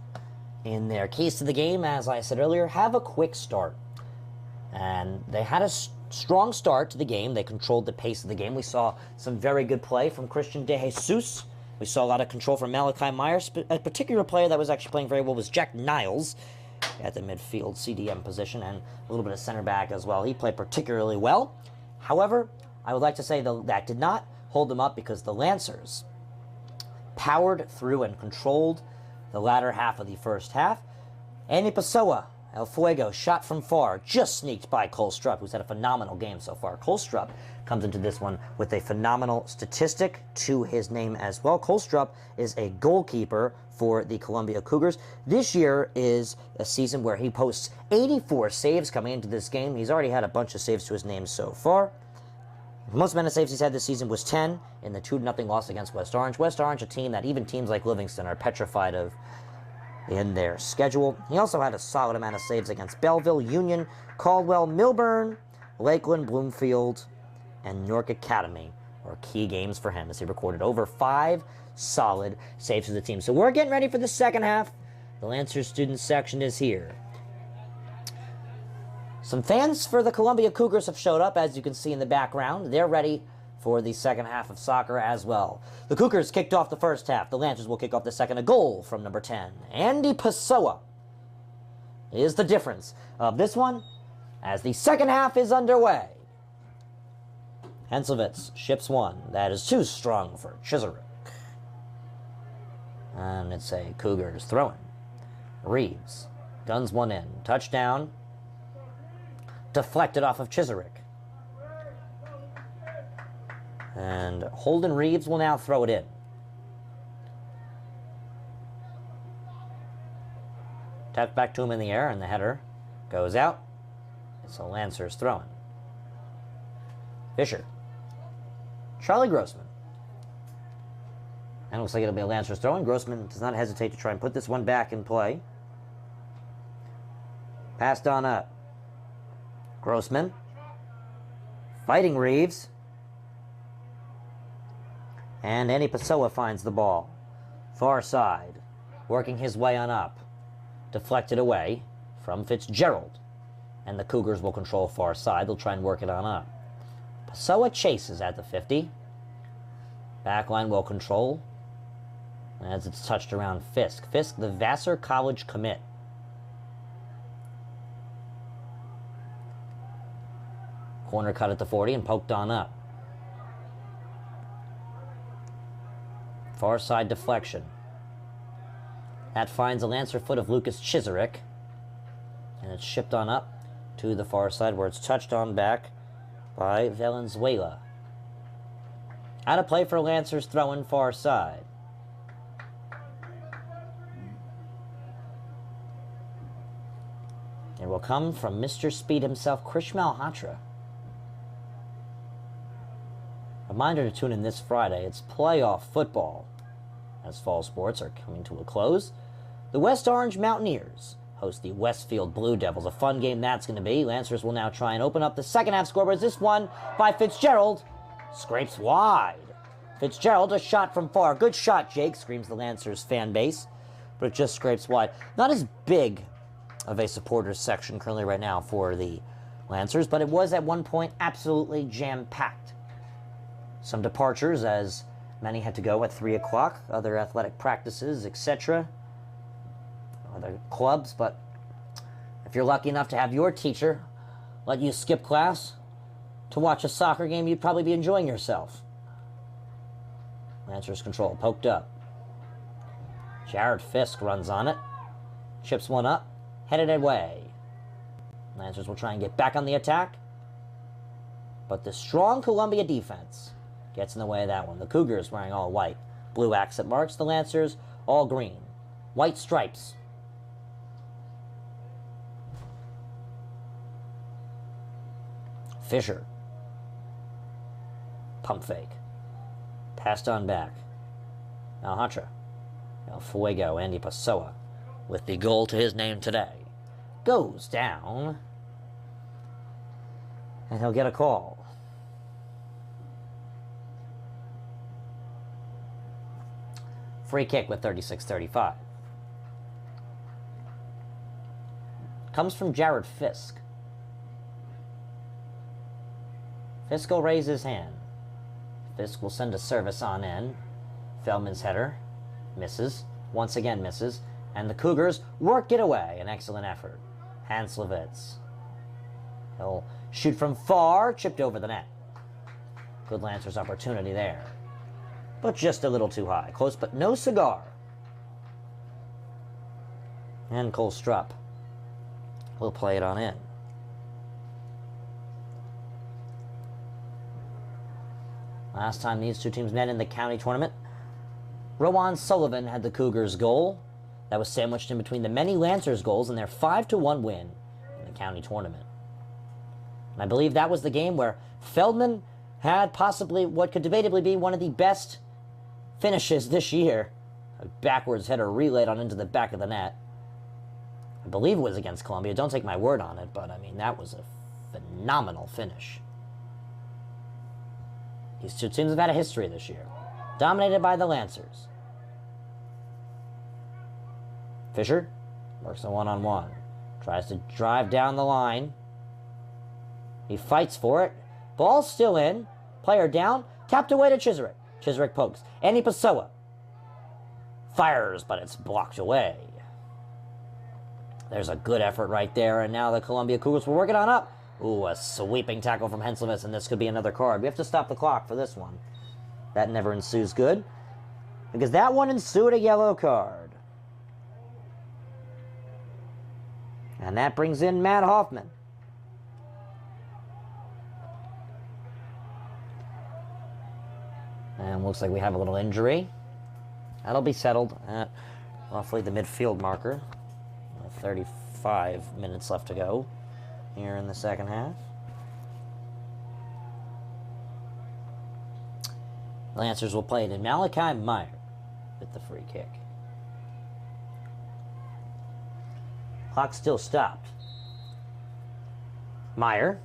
in their keys to the game, as I said earlier, have a quick start. And they had a strong start to the game. They controlled the pace of the game. We saw some very good play from Christian De Jesus. We saw a lot of control from Malachi Myers. A particular player that was actually playing very well was Jack Niles at the midfield CDM position and a little bit of center back as well. He played particularly well. However, I would like to say that did not hold them up because the Lancers powered through and controlled the latter half of the first half. Andy Pessoa, El Fuego, shot from far, just sneaked by Cole Strupp, who's had a phenomenal game so far. Cole Strupp comes into this one with a phenomenal statistic to his name as well. Cole Strupp is a goalkeeper for the Columbia Cougars. This year is a season where he posts 84 saves coming into this game. He's already had a bunch of saves to his name so far. The most amount of saves he's had this season was 10 in the 2-0 loss against West Orange. West Orange, a team that even teams like Livingston are petrified of in their schedule. He also had a solid amount of saves against Belleville, Union, Caldwell, Milburn, Lakeland, Bloomfield, and Newark Academy were key games for him as he recorded over 5 solid saves for the team. So we're getting ready for the second half. The Lancers student section is here. Some fans for the Columbia Cougars have showed up, as you can see in the background. They're ready for the second half of soccer as well. The Cougars kicked off the first half. The Lancers will kick off the second. A goal from number 10, Andy Pessoa, is the difference of this one as the second half is underway. Henselvitz ships one. That is too strong for Chisarick. And it's a Cougars throw-in. Reeves guns one in. Touchdown. Deflected off of Chisarick. And Holden Reeves will now throw it in. Tapped back to him in the air, and the header goes out. It's a Lancers throw-in. Fisher. Charlie Grossman. And it looks like it'll be a Lancers throw-in. Grossman does not hesitate to try and put this one back in play. Passed on up. Grossman. Fighting Reeves. And Andy Pessoa finds the ball. Far side. Working his way on up. Deflected away from Fitzgerald. And the Cougars will control far side. They'll try and work it on up. Pessoa chases at the 50. Backline will control as it's touched around Fisk. Fisk, the Vassar College commit. Corner cut at the 40 and poked on up. Far side deflection. That finds a Lancer foot of Lucas Chisarick. And it's shipped on up to the far side where it's touched on back by Valenzuela. Out of play for Lancers, throw-in far side. It will come from Mr. Speed himself, Krish Malhotra. Reminder to tune in this Friday. It's playoff football. As fall sports are coming to a close, the West Orange Mountaineers host the Westfield Blue Devils. A fun game that's going to be. Lancers will now try and open up the second half scoreboard. This one by Fitzgerald scrapes wide. Fitzgerald, a shot from far. Good shot, Jake, screams the Lancers fan base, but it just scrapes wide. Not as big of a supporters section currently right now for the Lancers, but it was at one point absolutely jam-packed. Some departures as many had to go at 3 o'clock, other athletic practices, etc., other clubs, but if you're lucky enough to have your teacher let you skip class to watch a soccer game, you'd probably be enjoying yourself. Lancers control, poked up. Jared Fisk runs on it, chips one up, headed away. Lancers will try and get back on the attack, but the strong Columbia defense gets in the way of that one. The Cougars wearing all white. Blue accent marks. The Lancers all green. White stripes. Fisher. Pump fake. Passed on back. Malhotra. El Fuego, Andy Pessoa, with the goal to his name today, goes down, and he'll get a call. Free kick with 36-35. Comes from Jared Fisk. Fisk will raise his hand. Fisk will send a service on in. Feldman's header misses. Once again misses. And the Cougars work it away. An excellent effort. Hanslovitz. He'll shoot from far. Chipped over the net. Good Lancers opportunity there. But just a little too high. Close but no cigar. And Cole Strupp will play it on in. Last time these two teams met in the county tournament, Rowan Sullivan had the Cougars' goal. That was sandwiched in between the many Lancers' goals in their 5-1 win in the county tournament. And I believe that was the game where Feldman had possibly what could debatably be one of the best finishes this year. A backwards header relayed on into the back of the net. I believe it was against Columbia. Don't take my word on it, but I mean, that was a phenomenal finish. These two teams have had a history this year, dominated by the Lancers. Fisher works a one-on-one. Tries to drive down the line. He fights for it. Ball still in. Player down. Tapped away to Chiswick. Chiswick pokes. Andy Pessoa fires, but it's blocked away. There's a good effort right there, and now the Columbia Cougars will work it on up. Ooh, a sweeping tackle from Henslevis, and this could be another card. We have to stop the clock for this one. That never ensues good, because that one ensued a yellow card. And that brings in Matt Hoffman. And looks like we have a little injury. That'll be settled at roughly the midfield marker. 35 minutes left to go here in the second half. Lancers will play it in Malachi Meyer with the free kick. Clock still stopped. Meyer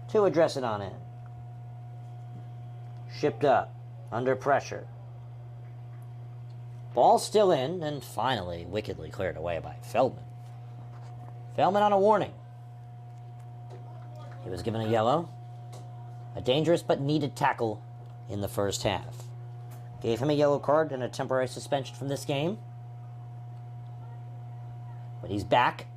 to address it on in. Shipped up, under pressure. Ball still in, and finally wickedly cleared away by Feldman. Feldman on a warning. He was given a yellow. A dangerous but needed tackle in the first half. Gave him a yellow card and a temporary suspension from this game. But he's back.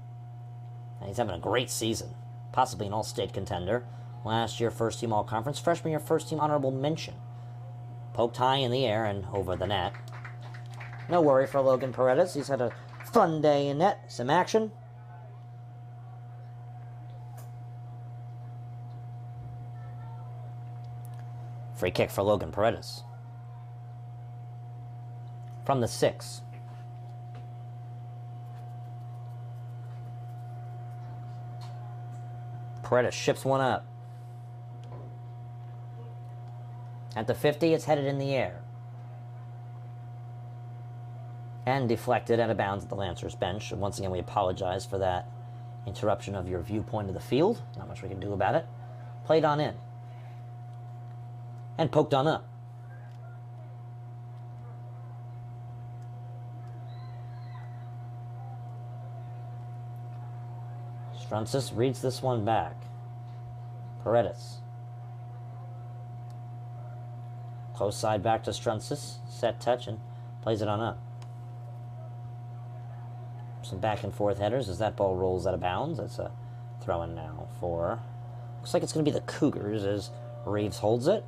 And he's having a great season. Possibly an all-state contender. Last year, first team all-conference. Freshman year, first team honorable mention. Poked high in the air and over the net. No worry for Logan Paredes. He's had a Fun day in net. Some action. Free kick for Logan Paredes. From the 6. Paredes ships one up. At the 50, it's headed in the air. And deflected out of bounds at the Lancers bench. And once again, we apologize for that interruption of your viewpoint of the field. Not much we can do about it. Played on in. And poked on up. Strunsis reads this one back. Paredes. Close side back to Strunsis. Set touch and plays it on up. Some back and forth headers as that ball rolls out of bounds. It's a throw in now for... Looks like it's going to be the Cougars as Reeves holds it.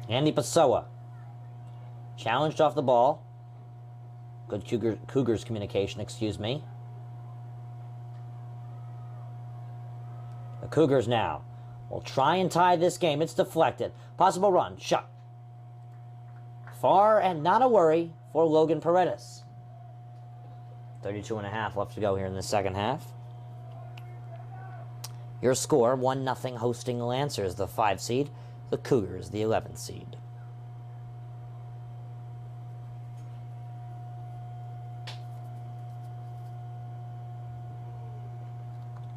Andy Pessoa. Challenged off the ball. Good Cougars communication, excuse me. The Cougars now will try and tie this game. It's deflected. Possible run. Shot. Far and not a worry for Logan Paredes. 32.5 left to go here in the second half. Your score, 1-0 hosting Lancers, the 5 seed. The Cougars, the 11th seed.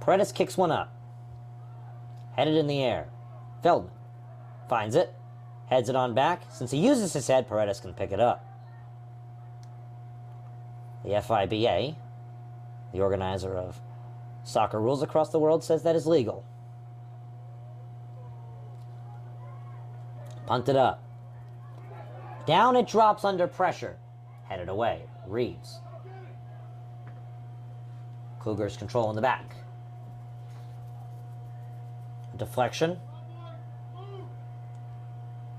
Paredes kicks one up. Headed in the air. Feldman finds it. Heads it on back. Since he uses his head, Paredes can pick it up. The FIBA, the organizer of soccer rules across the world, says that is legal. Punted up. Down it drops under pressure. Headed away. Reeves. Cougars control in the back. Deflection.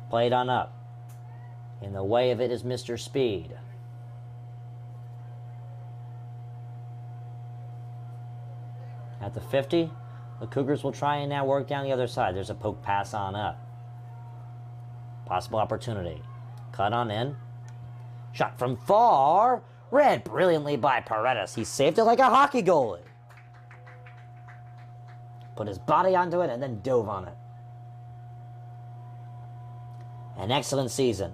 Played on up. In the way of it is Mr. Speed. At the 50, the Cougars will try and now work down the other side. There's a poke pass on up. Possible opportunity. Cut on in. Shot from far. Read brilliantly by Paredes. He saved it like a hockey goalie. Put his body onto it and then dove on it. An excellent season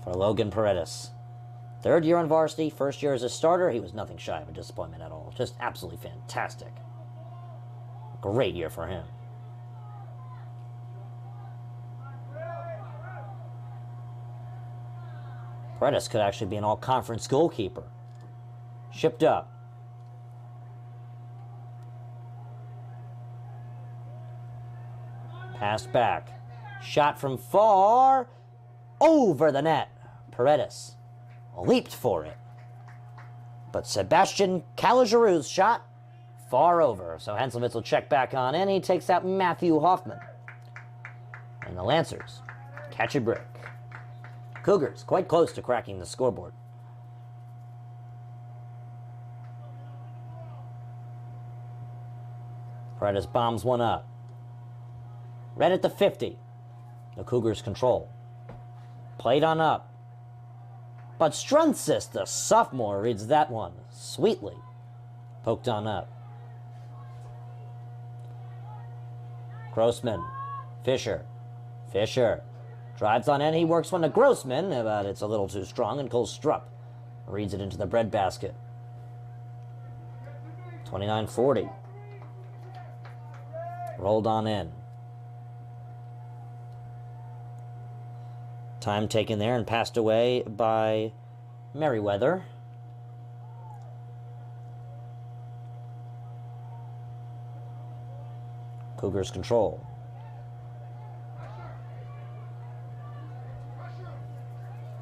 for Logan Paredes. 3rd year on varsity, 1st year as a starter. He was nothing shy of a disappointment at all. Just absolutely fantastic. Great year for him. Paredes could actually be an all-conference goalkeeper. Shipped up. Passed back. Shot from far. Over the net. Paredes leaped for it. But Sebastian Calagirou's shot far over. So Henselwitz will check back on in. He takes out Matthew Hoffman. And the Lancers catch a break. Cougars quite close to cracking the scoreboard. Paredes bombs one up. Right at the 50. The Cougars control. Played on up. But Strunsis, the sophomore, reads that one sweetly. Poked on up. Grossman. Fisher. Fisher. Drives on in. He works one to Grossman, but it's a little too strong, and Cole Strupp reads it into the breadbasket. 29-40. Rolled on in. Time taken there and passed away by Merriweather. Cougars control.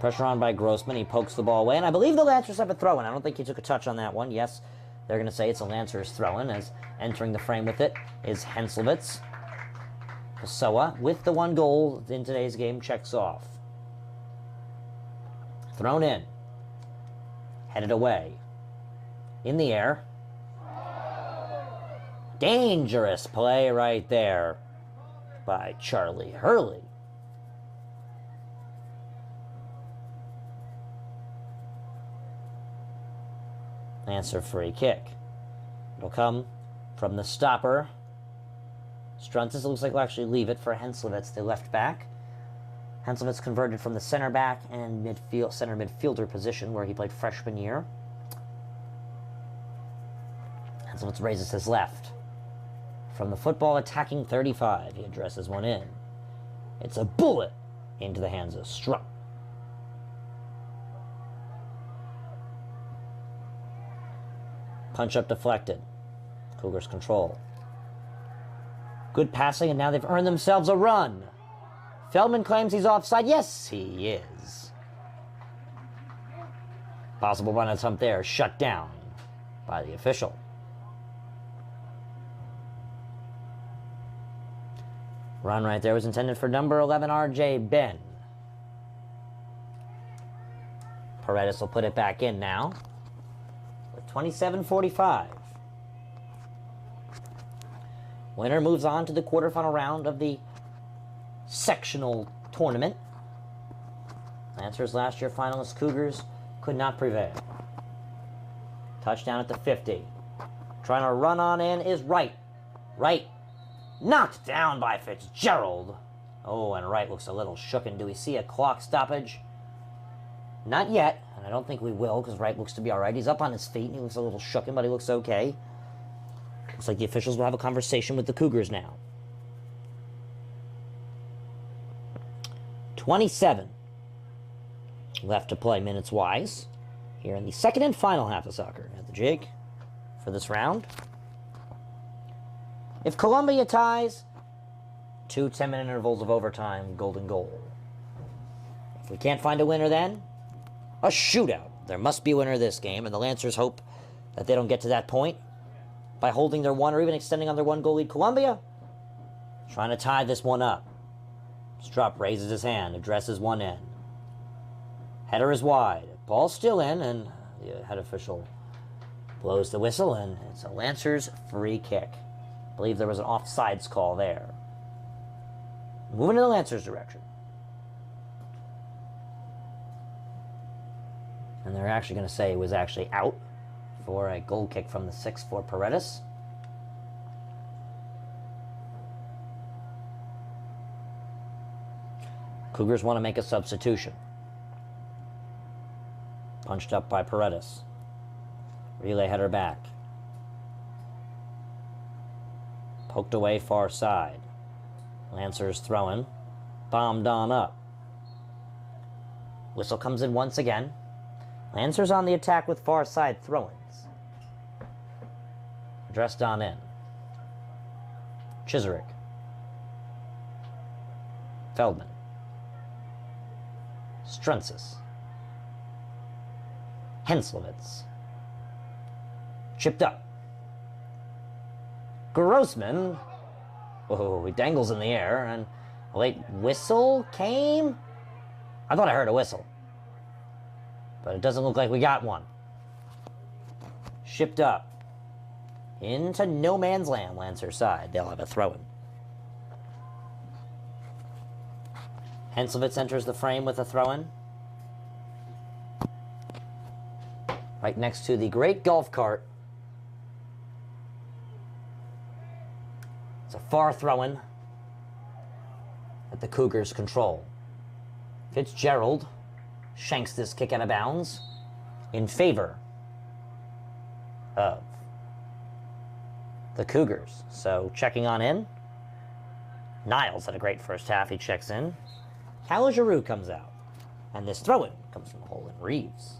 Pressure on by Grossman. He pokes the ball away, and I believe the Lancers have a throw-in. I don't think he took a touch on that one. Yes, they're going to say it's a Lancers throw-in, as entering the frame with it is Henselwitz. Pessoa, with the 1 goal in today's game, checks off. Thrown in. Headed away. In the air. Dangerous play right there by Charlie Hurley. Answer free kick. It'll come from the stopper. Struntis, it looks like we'll actually leave it for Henselwitz, the left back. Henselwitz converted from the center back and center midfielder position where he played freshman year. Henselwitz raises his left. From the football attacking 35, he addresses one in. It's a bullet into the hands of Struck. Punch up deflected. Cougars control. Good passing, and now they've earned themselves a run. Feldman claims he's offside. Yes, he is. Possible run attempt there, shut down by the official. Run right there was intended for number 11, R.J. Ben. Paredes will put it back in now. 27-45. Winner moves on to the quarterfinal round of the sectional tournament. Lancers last year finalists Cougars could not prevail. Touchdown at the 50. Trying to run on in is Wright. Wright knocked down by Fitzgerald. Oh, and Wright looks a little shooken. Do we see a clock stoppage? Not yet, and I don't think we will, because Wright looks to be all right. He's up on his feet, and he looks a little shooken, but he looks okay. Looks like the officials will have a conversation with the Cougars now. 27 left to play minutes-wise here in the second and final half of soccer at the Jig for this round. If Columbia ties, 2 10-minute intervals of overtime, golden goal. If we can't find a winner then, a shootout. There must be a winner of this game, and the Lancers hope that they don't get to that point by holding their 1 or even extending on their 1 goal lead. Columbia trying to tie this one up. Strupp raises his hand, addresses one in. Header is wide. Ball's still in, and the head official blows the whistle, and it's a Lancers free kick. I believe there was an offsides call there. Moving in the Lancers' direction. And they're actually going to say it was actually out for a goal kick from the 6 for Paredes. Cougars want to make a substitution. Punched up by Paredes. Relay header back. Poked away far side. Lancers throwing. Bombed on up. Whistle comes in once again. Lancers on the attack with far side throw-ins. Addressed on in. Chiserick. Feldman. Strunsis. Henselwitz. Chipped up. Grossman. Oh, he dangles in the air, and a late whistle came. I thought I heard a whistle, but it doesn't look like we got one. Shipped up. Into no man's land, Lancer side. They'll have a throw-in. Henselwitz enters the frame with a throw-in. Right next to the great golf cart. It's a far throw-in that the Cougars control. Fitzgerald shanks this kick out of bounds in favor of the Cougars. So checking on in. Niles had a great first half. He checks in. Calagiroux comes out. And this throw-in comes from Holden Reeves.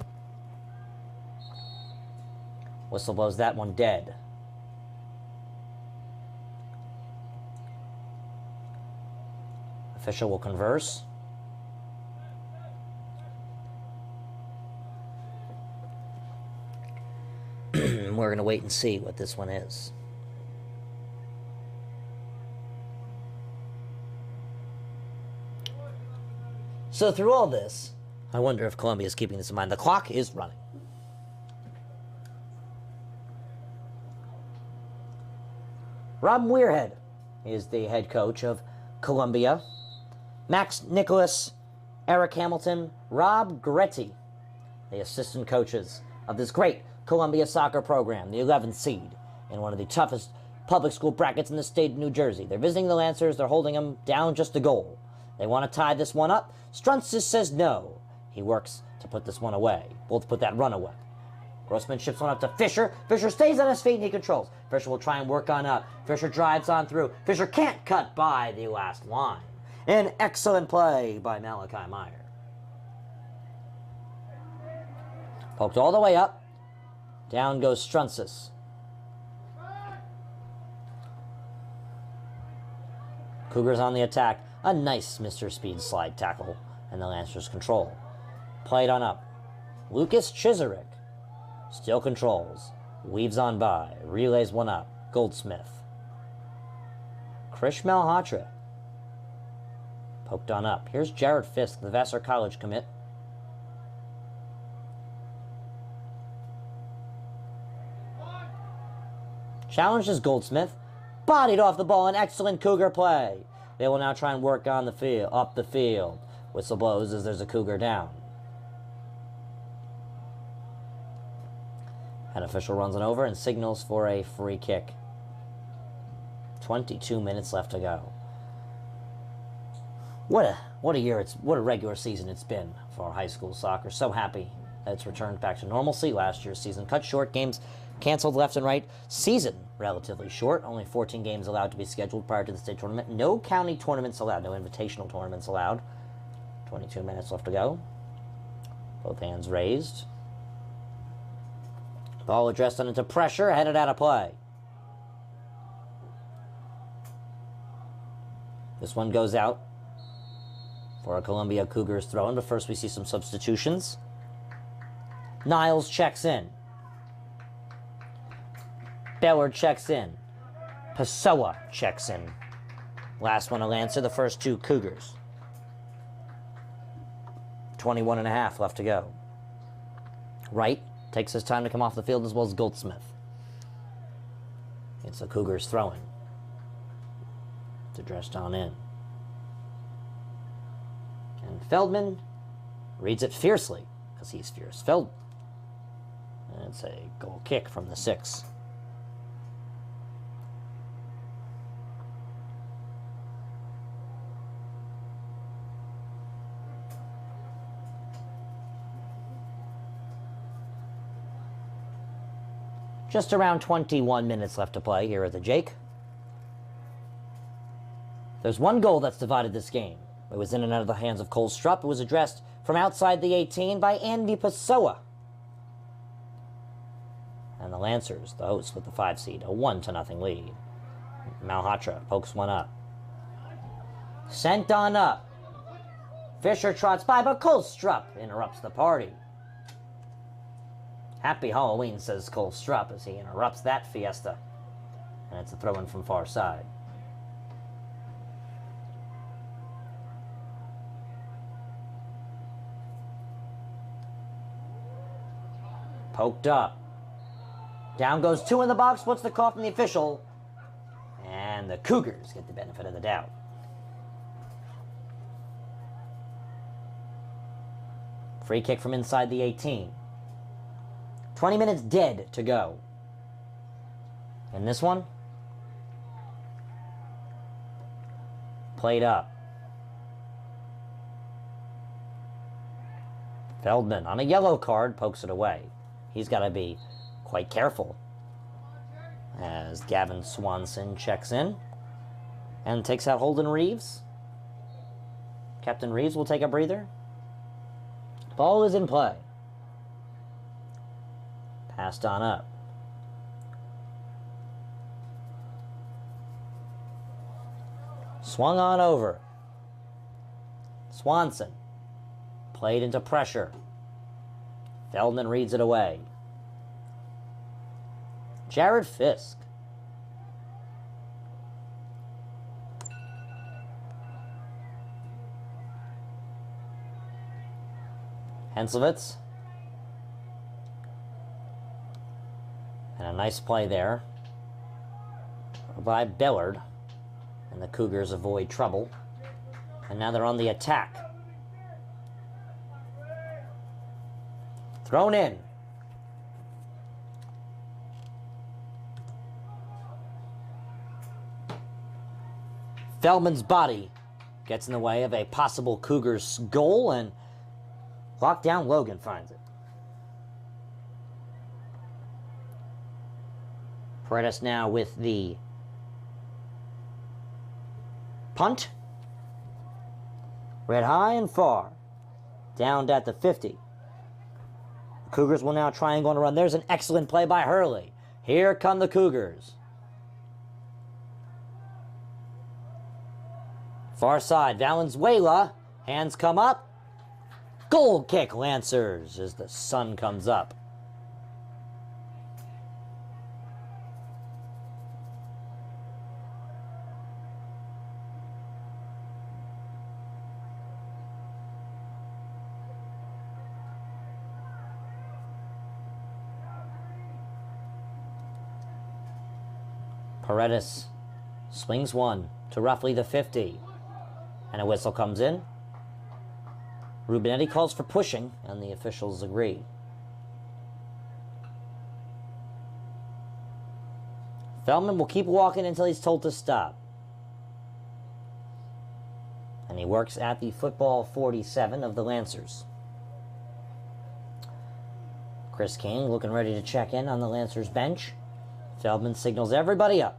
Whistle blows that one dead. Official will converse. we're going to wait and see what this one is. So through all this, I wonder if Columbia is keeping this in mind. The clock is running. Rob Weirhead is the head coach of Columbia. Max Nicholas, Eric Hamilton, Rob Goretti, the assistant coaches of this great Columbia soccer program, the 11th seed, in one of the toughest public school brackets in the state of New Jersey. They're visiting the Lancers. They're holding them down just a goal. They want to tie this one up. Strunzis says no. He works to put this one away. Both put that run away. Grossman ships one up to Fisher. Fisher stays on his feet and he controls. Fisher will try and work on up. Fisher drives on through. Fisher can't cut by the last line. An excellent play by Malachi Meyer. Poked all the way up. Down goes Strunzis. Cougars on the attack. A nice Mr. Speed slide tackle. And the Lancers control. Played on up. Lucas Chisarick still controls. Weaves on by. Relays one up. Goldsmith. Krish Malhotra. Poked on up. Here's Jared Fisk, the Vassar College commit. Challenges Goldsmith. Bodied off the ball. An excellent Cougar play. They will now try and work on the field, up the field. Whistle blows as there's a Cougar down. An official runs it over and signals for a free kick. 22 minutes left to go. What a year, what a regular season it's been for high school soccer. So happy that it's returned back to normalcy. Last year's season cut short, games canceled left and right. Season relatively short, only 14 games allowed to be scheduled prior to the state tournament. No county tournaments allowed, no invitational tournaments allowed. 22 minutes left to go. Both hands raised. Ball addressed on into pressure, headed out of play. This one goes out for a Columbia Cougars throw-in, but first we see some substitutions. Niles checks in. Beller checks in. Pessoa checks in. Last one to Lancer, the first two Cougars. 21 and a half left to go. Wright takes his time to come off the field as well as Goldsmith. It's the Cougars throwing. It's addressed on in. And Feldman reads it fiercely, because he's fierce. And it's a goal kick from the 6. Just around 21 minutes left to play here at the Jake. There's one goal that's divided this game. It was in and out of the hands of Cole Strupp. It was addressed from outside the 18 by Andy Pessoa. And the Lancers, the hosts with the 5 seed, a 1-0 lead. Malhotra pokes one up. Sent on up. Fisher trots by, but Cole Strupp interrupts the party. Happy Halloween, says Cole Strupp as he interrupts that fiesta. And it's a throw-in from far side. Poked up. Down goes 2 in the box. What's the call from the official? And the Cougars get the benefit of the doubt. Free kick from inside the 18. 20 minutes dead to go. And this one? Played up. Feldman, on a yellow card, pokes it away. He's got to be quite careful. As Gavin Swanson checks in and takes out Holden Reeves. Captain Reeves will take a breather. Ball is in play. Passed on up. Swung on over. Swanson. Played into pressure. Feldman reads it away. Jared Fisk. Henselwitz. And a nice play there by Bellard. And the Cougars avoid trouble. And now they're on the attack. Thrown in. Feldman's body gets in the way of a possible Cougars goal, and lockdown Logan finds it. Paredes now with the punt. Red high and far. Downed at the 50. The Cougars will now try and go on a run. There's an excellent play by Hurley. Here come the Cougars. Far side, Valenzuela. Hands come up. Goal kick, Lancers, as the sun comes up. Paredes swings one to roughly the 50. And a whistle comes in. Rubinetti calls for pushing, and the officials agree. Feldman will keep walking until he's told to stop. And he works at the football 47 of the Lancers. Chris King looking ready to check in on the Lancers bench. Feldman signals everybody up.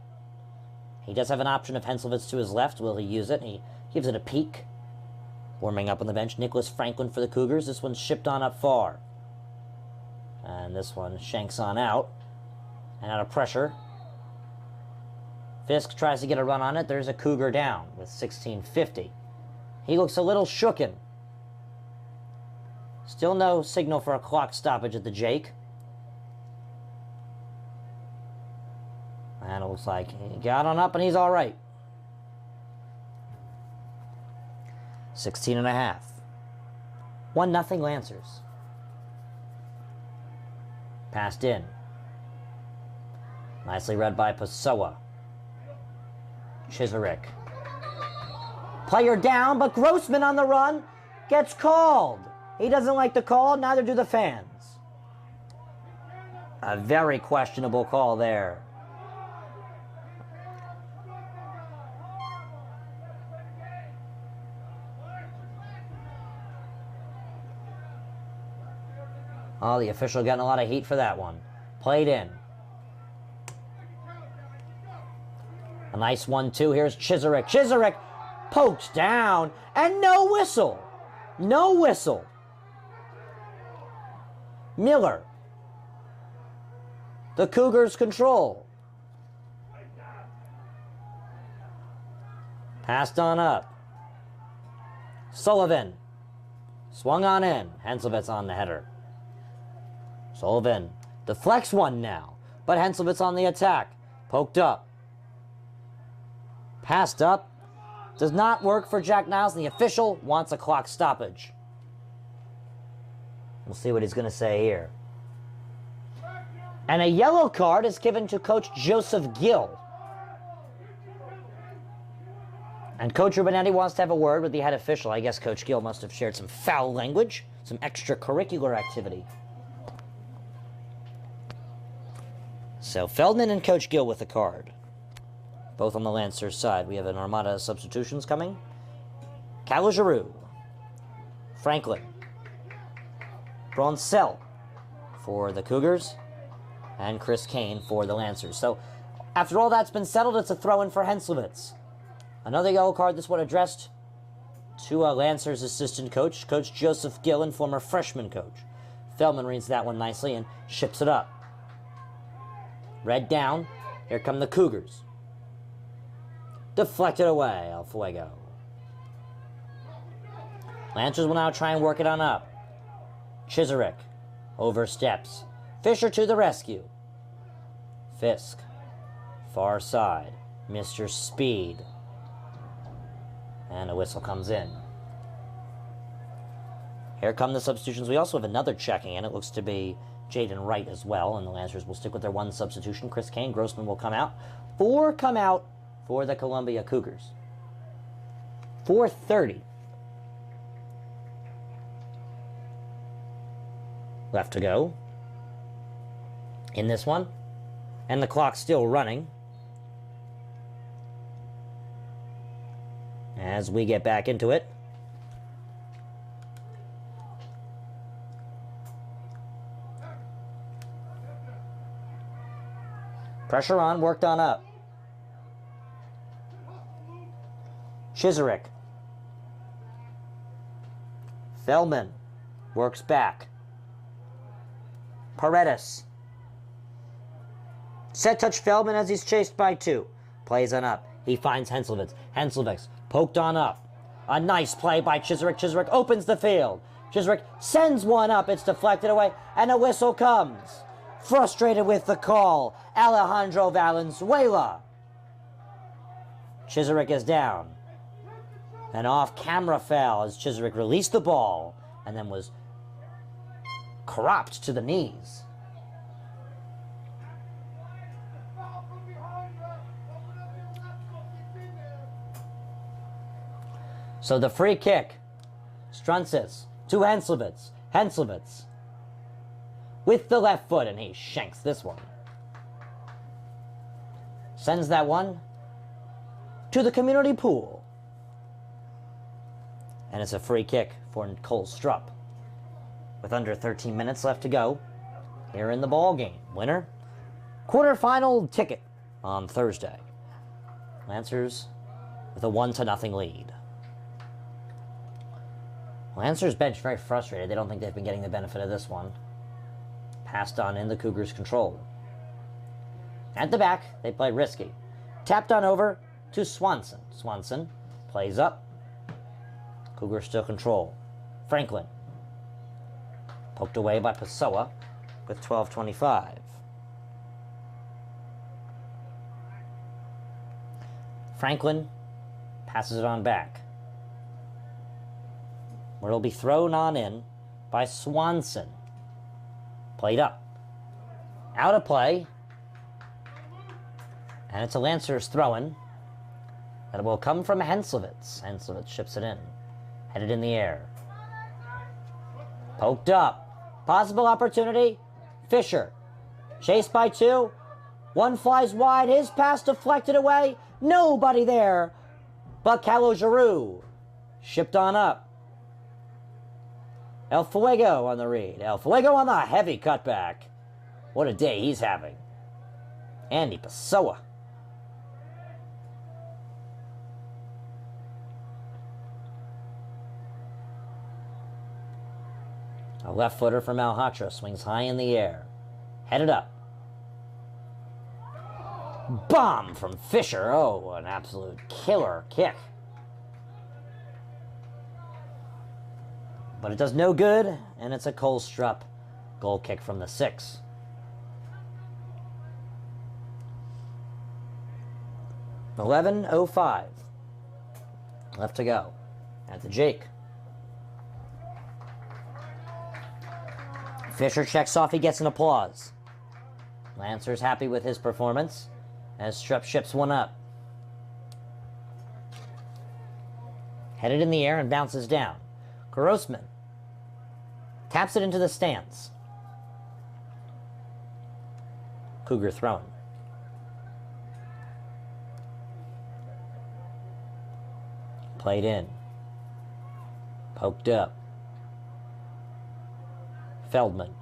He does have an option of Henselwitz to his left. Will he use it? He gives it a peek. Warming up on the bench, Nicholas Franklin for the Cougars. This one's shipped on up far. And this one shanks on out. And out of pressure, Fisk tries to get a run on it. There's a Cougar down with 16:50. He looks a little shooken. Still no signal for a clock stoppage at the Jake. And it looks like he got on up and he's all right. 16.5. 1-0 Lancers. Passed in. Nicely read by Pessoa. Chisarick. Player down, but Grossman on the run gets called. He doesn't like the call, neither do the fans. A very questionable call there. Oh, the official getting a lot of heat for that one. Played in. A nice 1-2. Here's Chisarick. Chisarick poked down, and no whistle. No whistle. Miller. The Cougars control. Passed on up. Sullivan. Swung on in. Henselwitz on the header. Sullivan deflects one now, but Henselwitz on the attack. Poked up. Passed up. Does not work for Jack Niles, and the official wants a clock stoppage. We'll see what he's going to say here. And a yellow card is given to Coach Joseph Gill. And Coach Rubinetti wants to have a word with the head official. I guess Coach Gill must have shared some foul language, some extracurricular activity. So Feldman and Coach Gill with the card. Both on the Lancers side. We have an armada of substitutions coming. Calagiroux. Franklin. Bronsell for the Cougars. And Chris Kane for the Lancers. So after all that's been settled, it's a throw-in for Henselwitz. Another yellow card, this one addressed to a Lancers assistant coach, Coach Joseph Gillen, former freshman coach. Feldman reads that one nicely and ships it up. Red down. Here come the Cougars. Deflected away, El Fuego. Lancers will now try and work it on up. Chisarick oversteps. Fisher to the rescue. Fisk. Far side. Mr. Speed. And a whistle comes in. Here come the substitutions. We also have another checking in. It looks to be Jaden Wright as well, and the Lancers will stick with their one substitution. Chris Kane, Grossman will come out. 4 come out for the Columbia Cougars. 4:30 left to go in this one, and the clock's still running as we get back into it. Pressure on, worked on up. Chisarick. Feldman works back. Paredes. Set touch Feldman as he's chased by 2. Plays on up. He finds Henselvitz. Henselvitz poked on up. A nice play by Chisarick. Chisarick opens the field. Chisarick sends one up. It's deflected away, and a whistle comes. Frustrated with the call, Alejandro Valenzuela. Chisarick is down. An off-camera foul as Chisarick released the ball and then was cropped to the knees. So the free kick. Strunsis to Henselvitz. Henselvitz with the left foot, and he shanks this one. Sends that one to the community pool. And it's a free kick for Cole Strupp. With under 13 minutes left to go here in the ball game. Winner, quarterfinal ticket on Thursday. Lancers with a 1-0 lead. Lancers bench very frustrated. They don't think they've been getting the benefit of this one. Passed on in the Cougars' control. At the back, they play risky. Tapped on over to Swanson. Swanson plays up. Cougars still control. Franklin. Poked away by Pessoa with 12:25. Franklin passes it on back, where it'll be thrown on in by Swanson. Played up. Out of play. And it's a Lancers throw-in. That will come from Henselvitz. Henselvitz ships it in. Headed in the air. Poked up. Possible opportunity. Fisher. Chased by 2. One flies wide. His pass deflected away. Nobody there but Calo Giroux. Shipped on up. El Fuego on the read. El Fuego on the heavy cutback. What a day he's having. Andy Pessoa. A left footer from Malhotra swings high in the air. Headed up. Bomb from Fisher. Oh, an absolute killer kick. But it does no good, and it's a Cole Strupp goal kick from the 6. $11:05 left to go at the Jake. Fisher checks off, he gets an applause. Lancers happy with his performance as Strupp ships one up. Headed in the air and bounces down. Grossman taps it into the stands. Cougar thrown. Played in. Poked up. Feldman.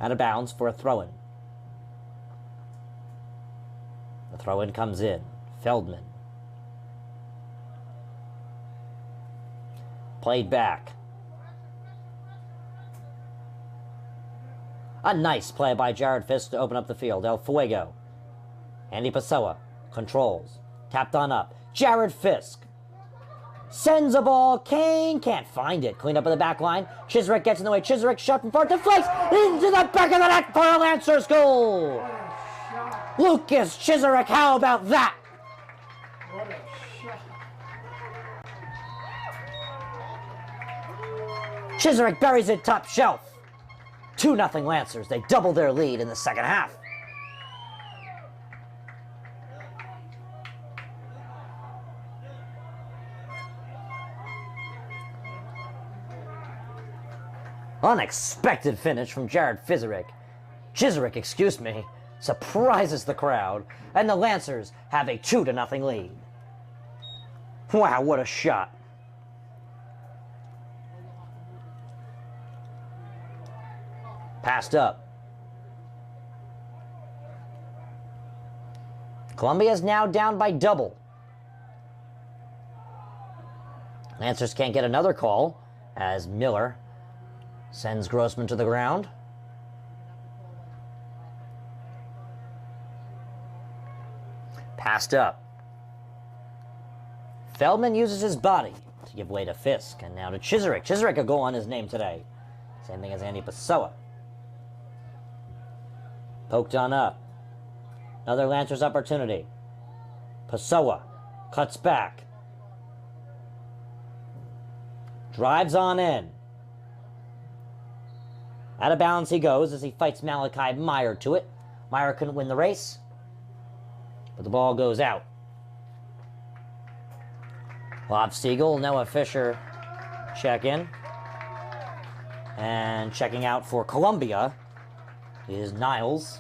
Out of bounds for a throw-in. The throw-in comes in. Feldman. Played back. A nice play by Jared Fisk to open up the field. El Fuego. Andy Pessoa controls. Tapped on up. Jared Fisk. Sends a ball. Kane can't find it. Clean up at the back line. Chiserick gets in the way. Chiserick shot from far. Deflects into the back of the net for a Lancers goal. Lucas Chiserick, how about that? Chiserick buries it top shelf. 2-0 Lancers. They double their lead in the second half. Unexpected finish from Chiserick, excuse me, surprises the crowd, and the Lancers have a 2-0 lead. Wow, what a shot. Passed up. Columbia is now down by double. Lancers can't get another call as Miller sends Grossman to the ground. Passed up. Feldman uses his body to give way to Fisk, and now to Chiserick. Chiserick a goal on his name today. Same thing as Andy Pessoa. Poked on up. Another Lancers opportunity. Pessoa cuts back. Drives on in. Out of bounds he goes as he fights Malachi Meyer to it. Meyer couldn't win the race, but the ball goes out. Bob Siegel, Noah Fisher check in. And checking out for Columbia is Niles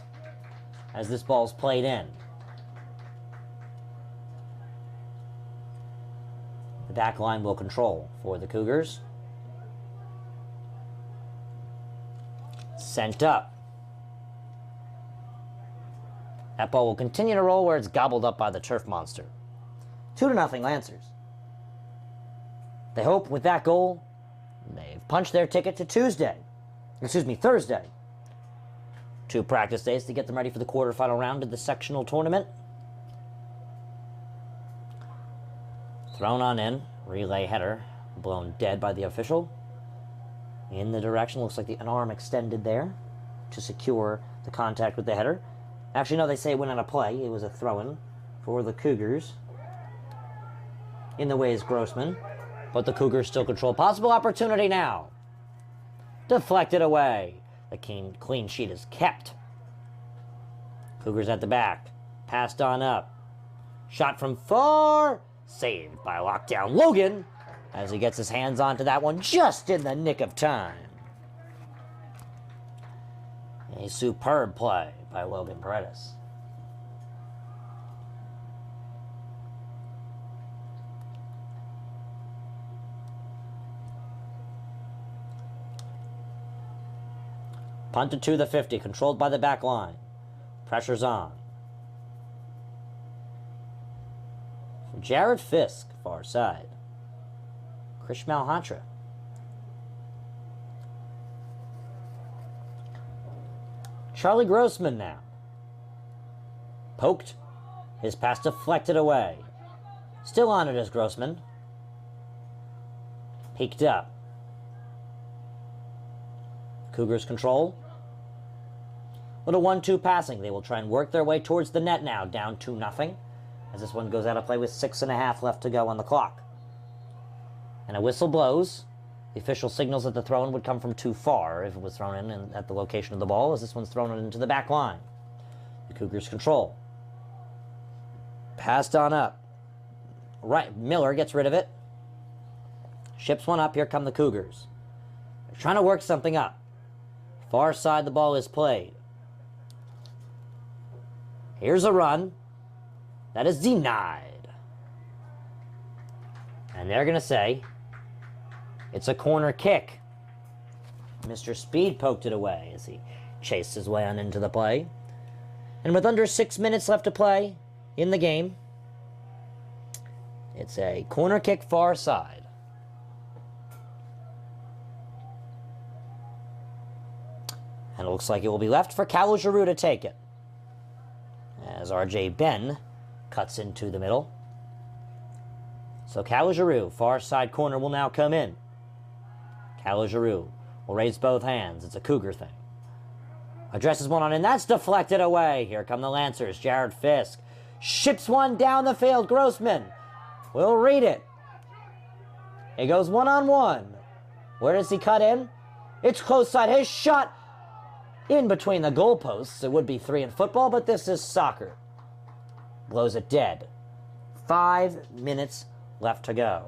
as this ball's played in. The back line will control for the Cougars. Sent up. That ball will continue to roll where it's gobbled up by the turf monster. 2-0 Lancers. They hope with that goal, they've punched their ticket to Thursday. 2 practice days to get them ready for the quarterfinal round of the sectional tournament. Thrown on in, relay header, blown dead by the official. In the direction, looks like an arm extended there to secure the contact with the header. Actually, no, they say it went out of play. It was a throw-in for the Cougars. In the way is Grossman, but the Cougars still control. Possible opportunity now. Deflected away. The clean sheet is kept. Cougars at the back. Passed on up. Shot from far. Saved by lockdown Logan as he gets his hands onto that one just in the nick of time. A superb play by Logan Paredes. Punted to the 50, controlled by the back line. Pressure's on. Jared Fisk, far side. Krish Malhotra. Charlie Grossman now. Poked. His pass deflected away. Still on it is Grossman. Peeked up. Cougars control. Little 1-2 passing. They will try and work their way towards the net now. Down 2-0. As this one goes out of play with 6.5 left to go on the clock. And a whistle blows. The official signals that the throw-in would come from too far if it was thrown in at the location of the ball, as this one's thrown into the back line. The Cougars control. Passed on up. Right, Miller gets rid of it. Ships one up. Here come the Cougars. They're trying to work something up. Far side the ball is played. Here's a run. That is denied. And they're going to say it's a corner kick. Mr. Speed poked it away as he chased his way on into the play. And with under 6 minutes left to play in the game, it's a corner kick far side. And it looks like it will be left for Calo Giroux to take it, as R.J. Ben cuts into the middle. So Calagiroux, far side corner, will now come in. Calagiroux will raise both hands. It's a Cougar thing. Addresses one on in. That's deflected away. Here come the Lancers. Jared Fisk ships one down the field. Grossman will read it. He goes one-on-one. Where does he cut in? It's close side. His shot in between the goalposts. It would be 3 in football, but this is soccer. Blows it dead. 5 minutes left to go.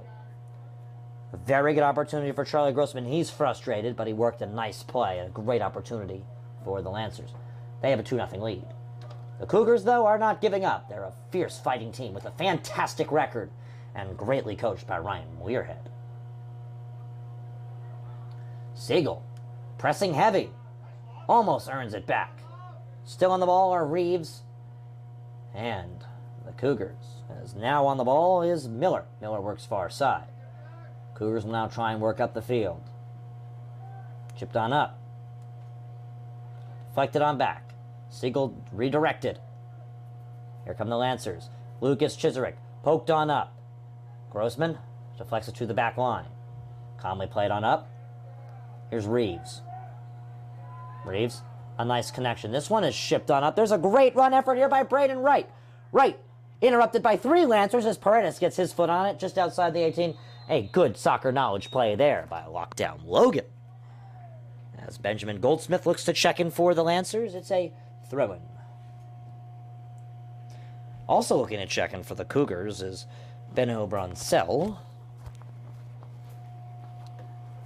A very good opportunity for Charlie Grossman. He's frustrated, but he worked a nice play, a great opportunity for the Lancers. They have a 2-0 lead. The Cougars, though, are not giving up. They're a fierce fighting team with a fantastic record and greatly coached by Ryan Muirhead. Siegel, pressing heavy, almost earns it back. Still on the ball are Reeves and the Cougars. As now on the ball is Miller. Miller works far side. Cougars will now try and work up the field. Chipped on up. Deflected on back. Siegel redirected. Here come the Lancers. Lucas Chisarick poked on up. Grossman deflects it to the back line. Conley played on up. Here's Reeves. Reeves, a nice connection. This one is shipped on up. There's a great run effort here by Braden Wright. Wright, interrupted by 3 Lancers as Paredes gets his foot on it just outside the 18. A good soccer knowledge play there by Lockdown Logan. As Benjamin Goldsmith looks to check in for the Lancers, it's a throw-in. Also looking to check in for the Cougars is Benno Bronsell.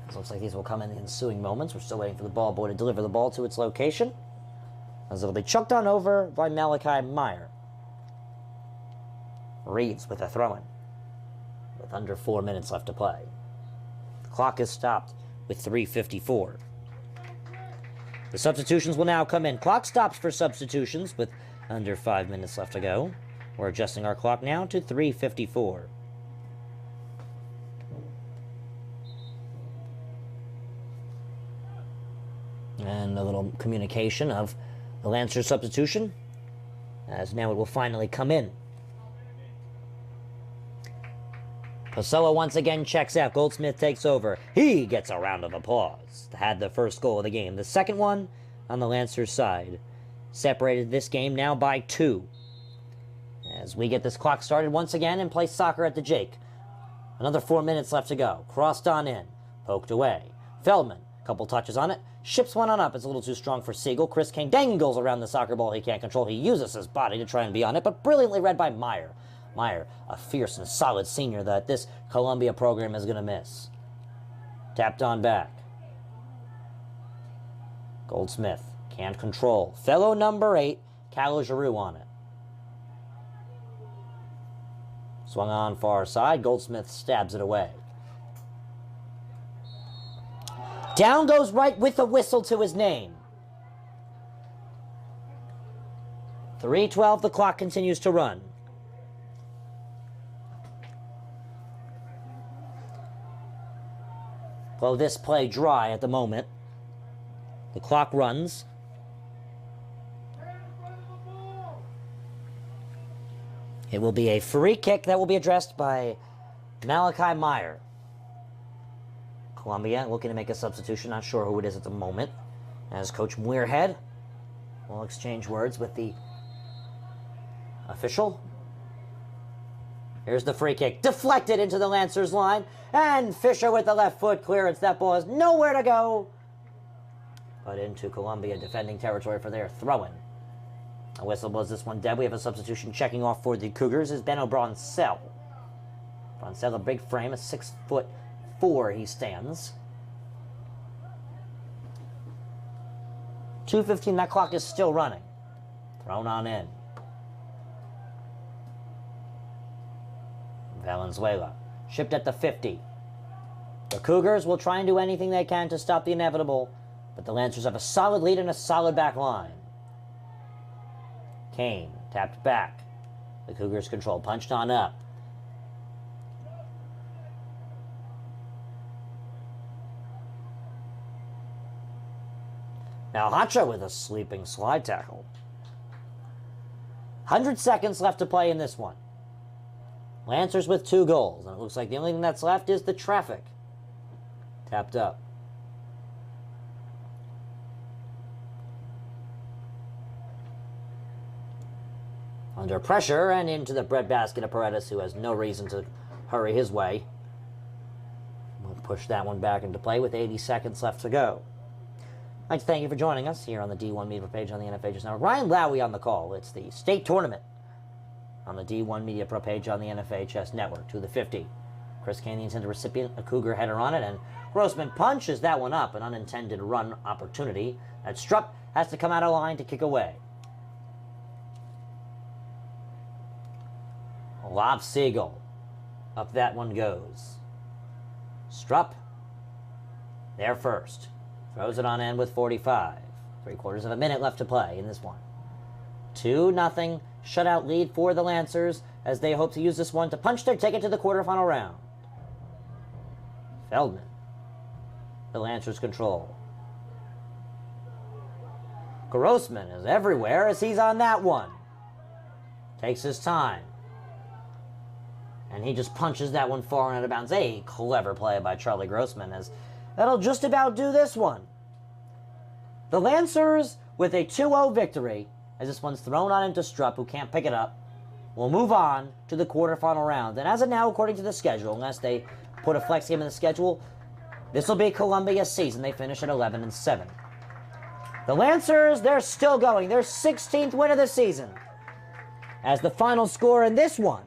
It looks like these will come in the ensuing moments. We're still waiting for the ball boy to deliver the ball to its location, as it'll be chucked on over by Malachi Meyer. Reeves with a throw-in, with under 4 minutes left to play. The clock is stopped with 3:54. The substitutions will now come in. Clock stops for substitutions with under 5 minutes left to go. We're adjusting our clock now to 3:54. And a little communication of the Lancer substitution, as now it will finally come in. Pessoa once again checks out. Goldsmith takes over. He gets a round of applause. Had the first goal of the game. The second one on the Lancers side. Separated this game now by 2. As we get this clock started once again and play soccer at the Jake. Another 4 minutes left to go. Crossed on in. Poked away. Feldman, a couple touches on it. Ships one on up. It's a little too strong for Siegel. Chris King dangles around the soccer ball he can't control. He uses his body to try and be on it, but brilliantly read by Meyer. Meyer, a fierce and solid senior that this Columbia program is going to miss. Tapped on back. Goldsmith can't control. Fellow number 8, Calagiroux on it. Swung on far side. Goldsmith stabs it away. Down goes Wright with a whistle to his name. 3:12, the clock continues to run. Blow this play dry at the moment. The clock runs. It will be a free kick that will be addressed by Malachi Meyer. Columbia looking to make a substitution. Not sure who it is at the moment. As Coach Muirhead will exchange words with the official. Here's the free kick. Deflected into the Lancers line. And Fisher with the left foot clearance. That ball has nowhere to go. But into Columbia defending territory for their throw-in. A whistle blows this one dead. We have a substitution checking off for the Cougars is Benno Bronsell. Bronsell, a big frame, a 6'4" he stands. 2:15, that clock is still running. Thrown on in. Valenzuela, shipped at the 50. The Cougars will try and do anything they can to stop the inevitable, but the Lancers have a solid lead and a solid back line. Kane, tapped back. The Cougars control, punched on up. Now Hacha with a sleeping slide tackle. 100 seconds left to play in this one. Lancers with 2 goals. And it looks like the only thing that's left is the traffic. Tapped up. Under pressure and into the breadbasket of Paredes, who has no reason to hurry his way. We'll push that one back into play with 80 seconds left to go. I'd like to thank you for joining us here on the D1 Media page on the NFHS Network. Ryan Lowy on the call. It's the state tournament on the D1 Media Pro page on the NFHS Network. To the 50. Chris Canyon sent a recipient, a Cougar header on it, and Grossman punches that one up, an unintended run opportunity. That Strupp has to come out of line to kick away. Lob Siegel. Up that one goes. Strupp there first. Throws it on end with 45. 3/4 of a minute left to play in this one. 2-0 shutout lead for the Lancers as they hope to use this one to punch their ticket to the quarterfinal round. Feldman. The Lancers control. Grossman is everywhere as he's on that one. Takes his time. And he just punches that one far and out of bounds. A clever play by Charlie Grossman, as that'll just about do this one. The Lancers with a 2-0 victory, as this one's thrown on into Strupp, who can't pick it up, will move on to the quarterfinal round. And as of now, according to the schedule, unless they put a flex game in the schedule, this will be Columbia's season. They finish at 11-7. The Lancers, they're still going. Their 16th win of the season. As the final score in this one,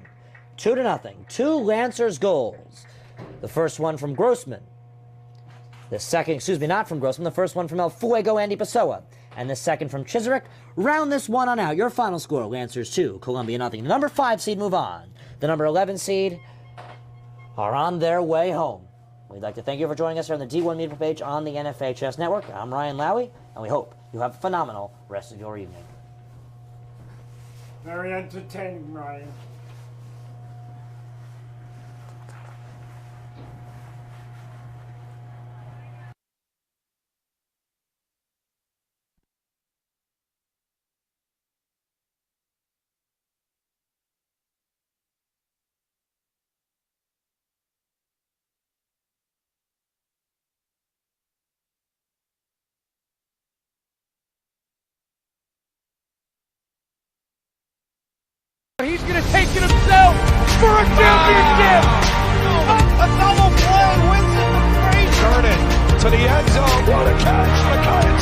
2-0. 2 Lancers goals. The first one from Grossman. The second, not from Grossman. The first one from El Fuego, Andy Pessoa. And the second from Chisarick. Round this one on out. Your final score, Lancers 2, Columbia 0. The number 5 seed move on. The number 11 seed are on their way home. We'd like to thank you for joining us here on the D1 Media page on the NFHS Network. I'm Ryan Lowy, and we hope you have a phenomenal rest of your evening. Very entertaining, Ryan. He's going to take it himself for a championship. A double play wins it for Frazier. Turn it to the end zone. What a catch.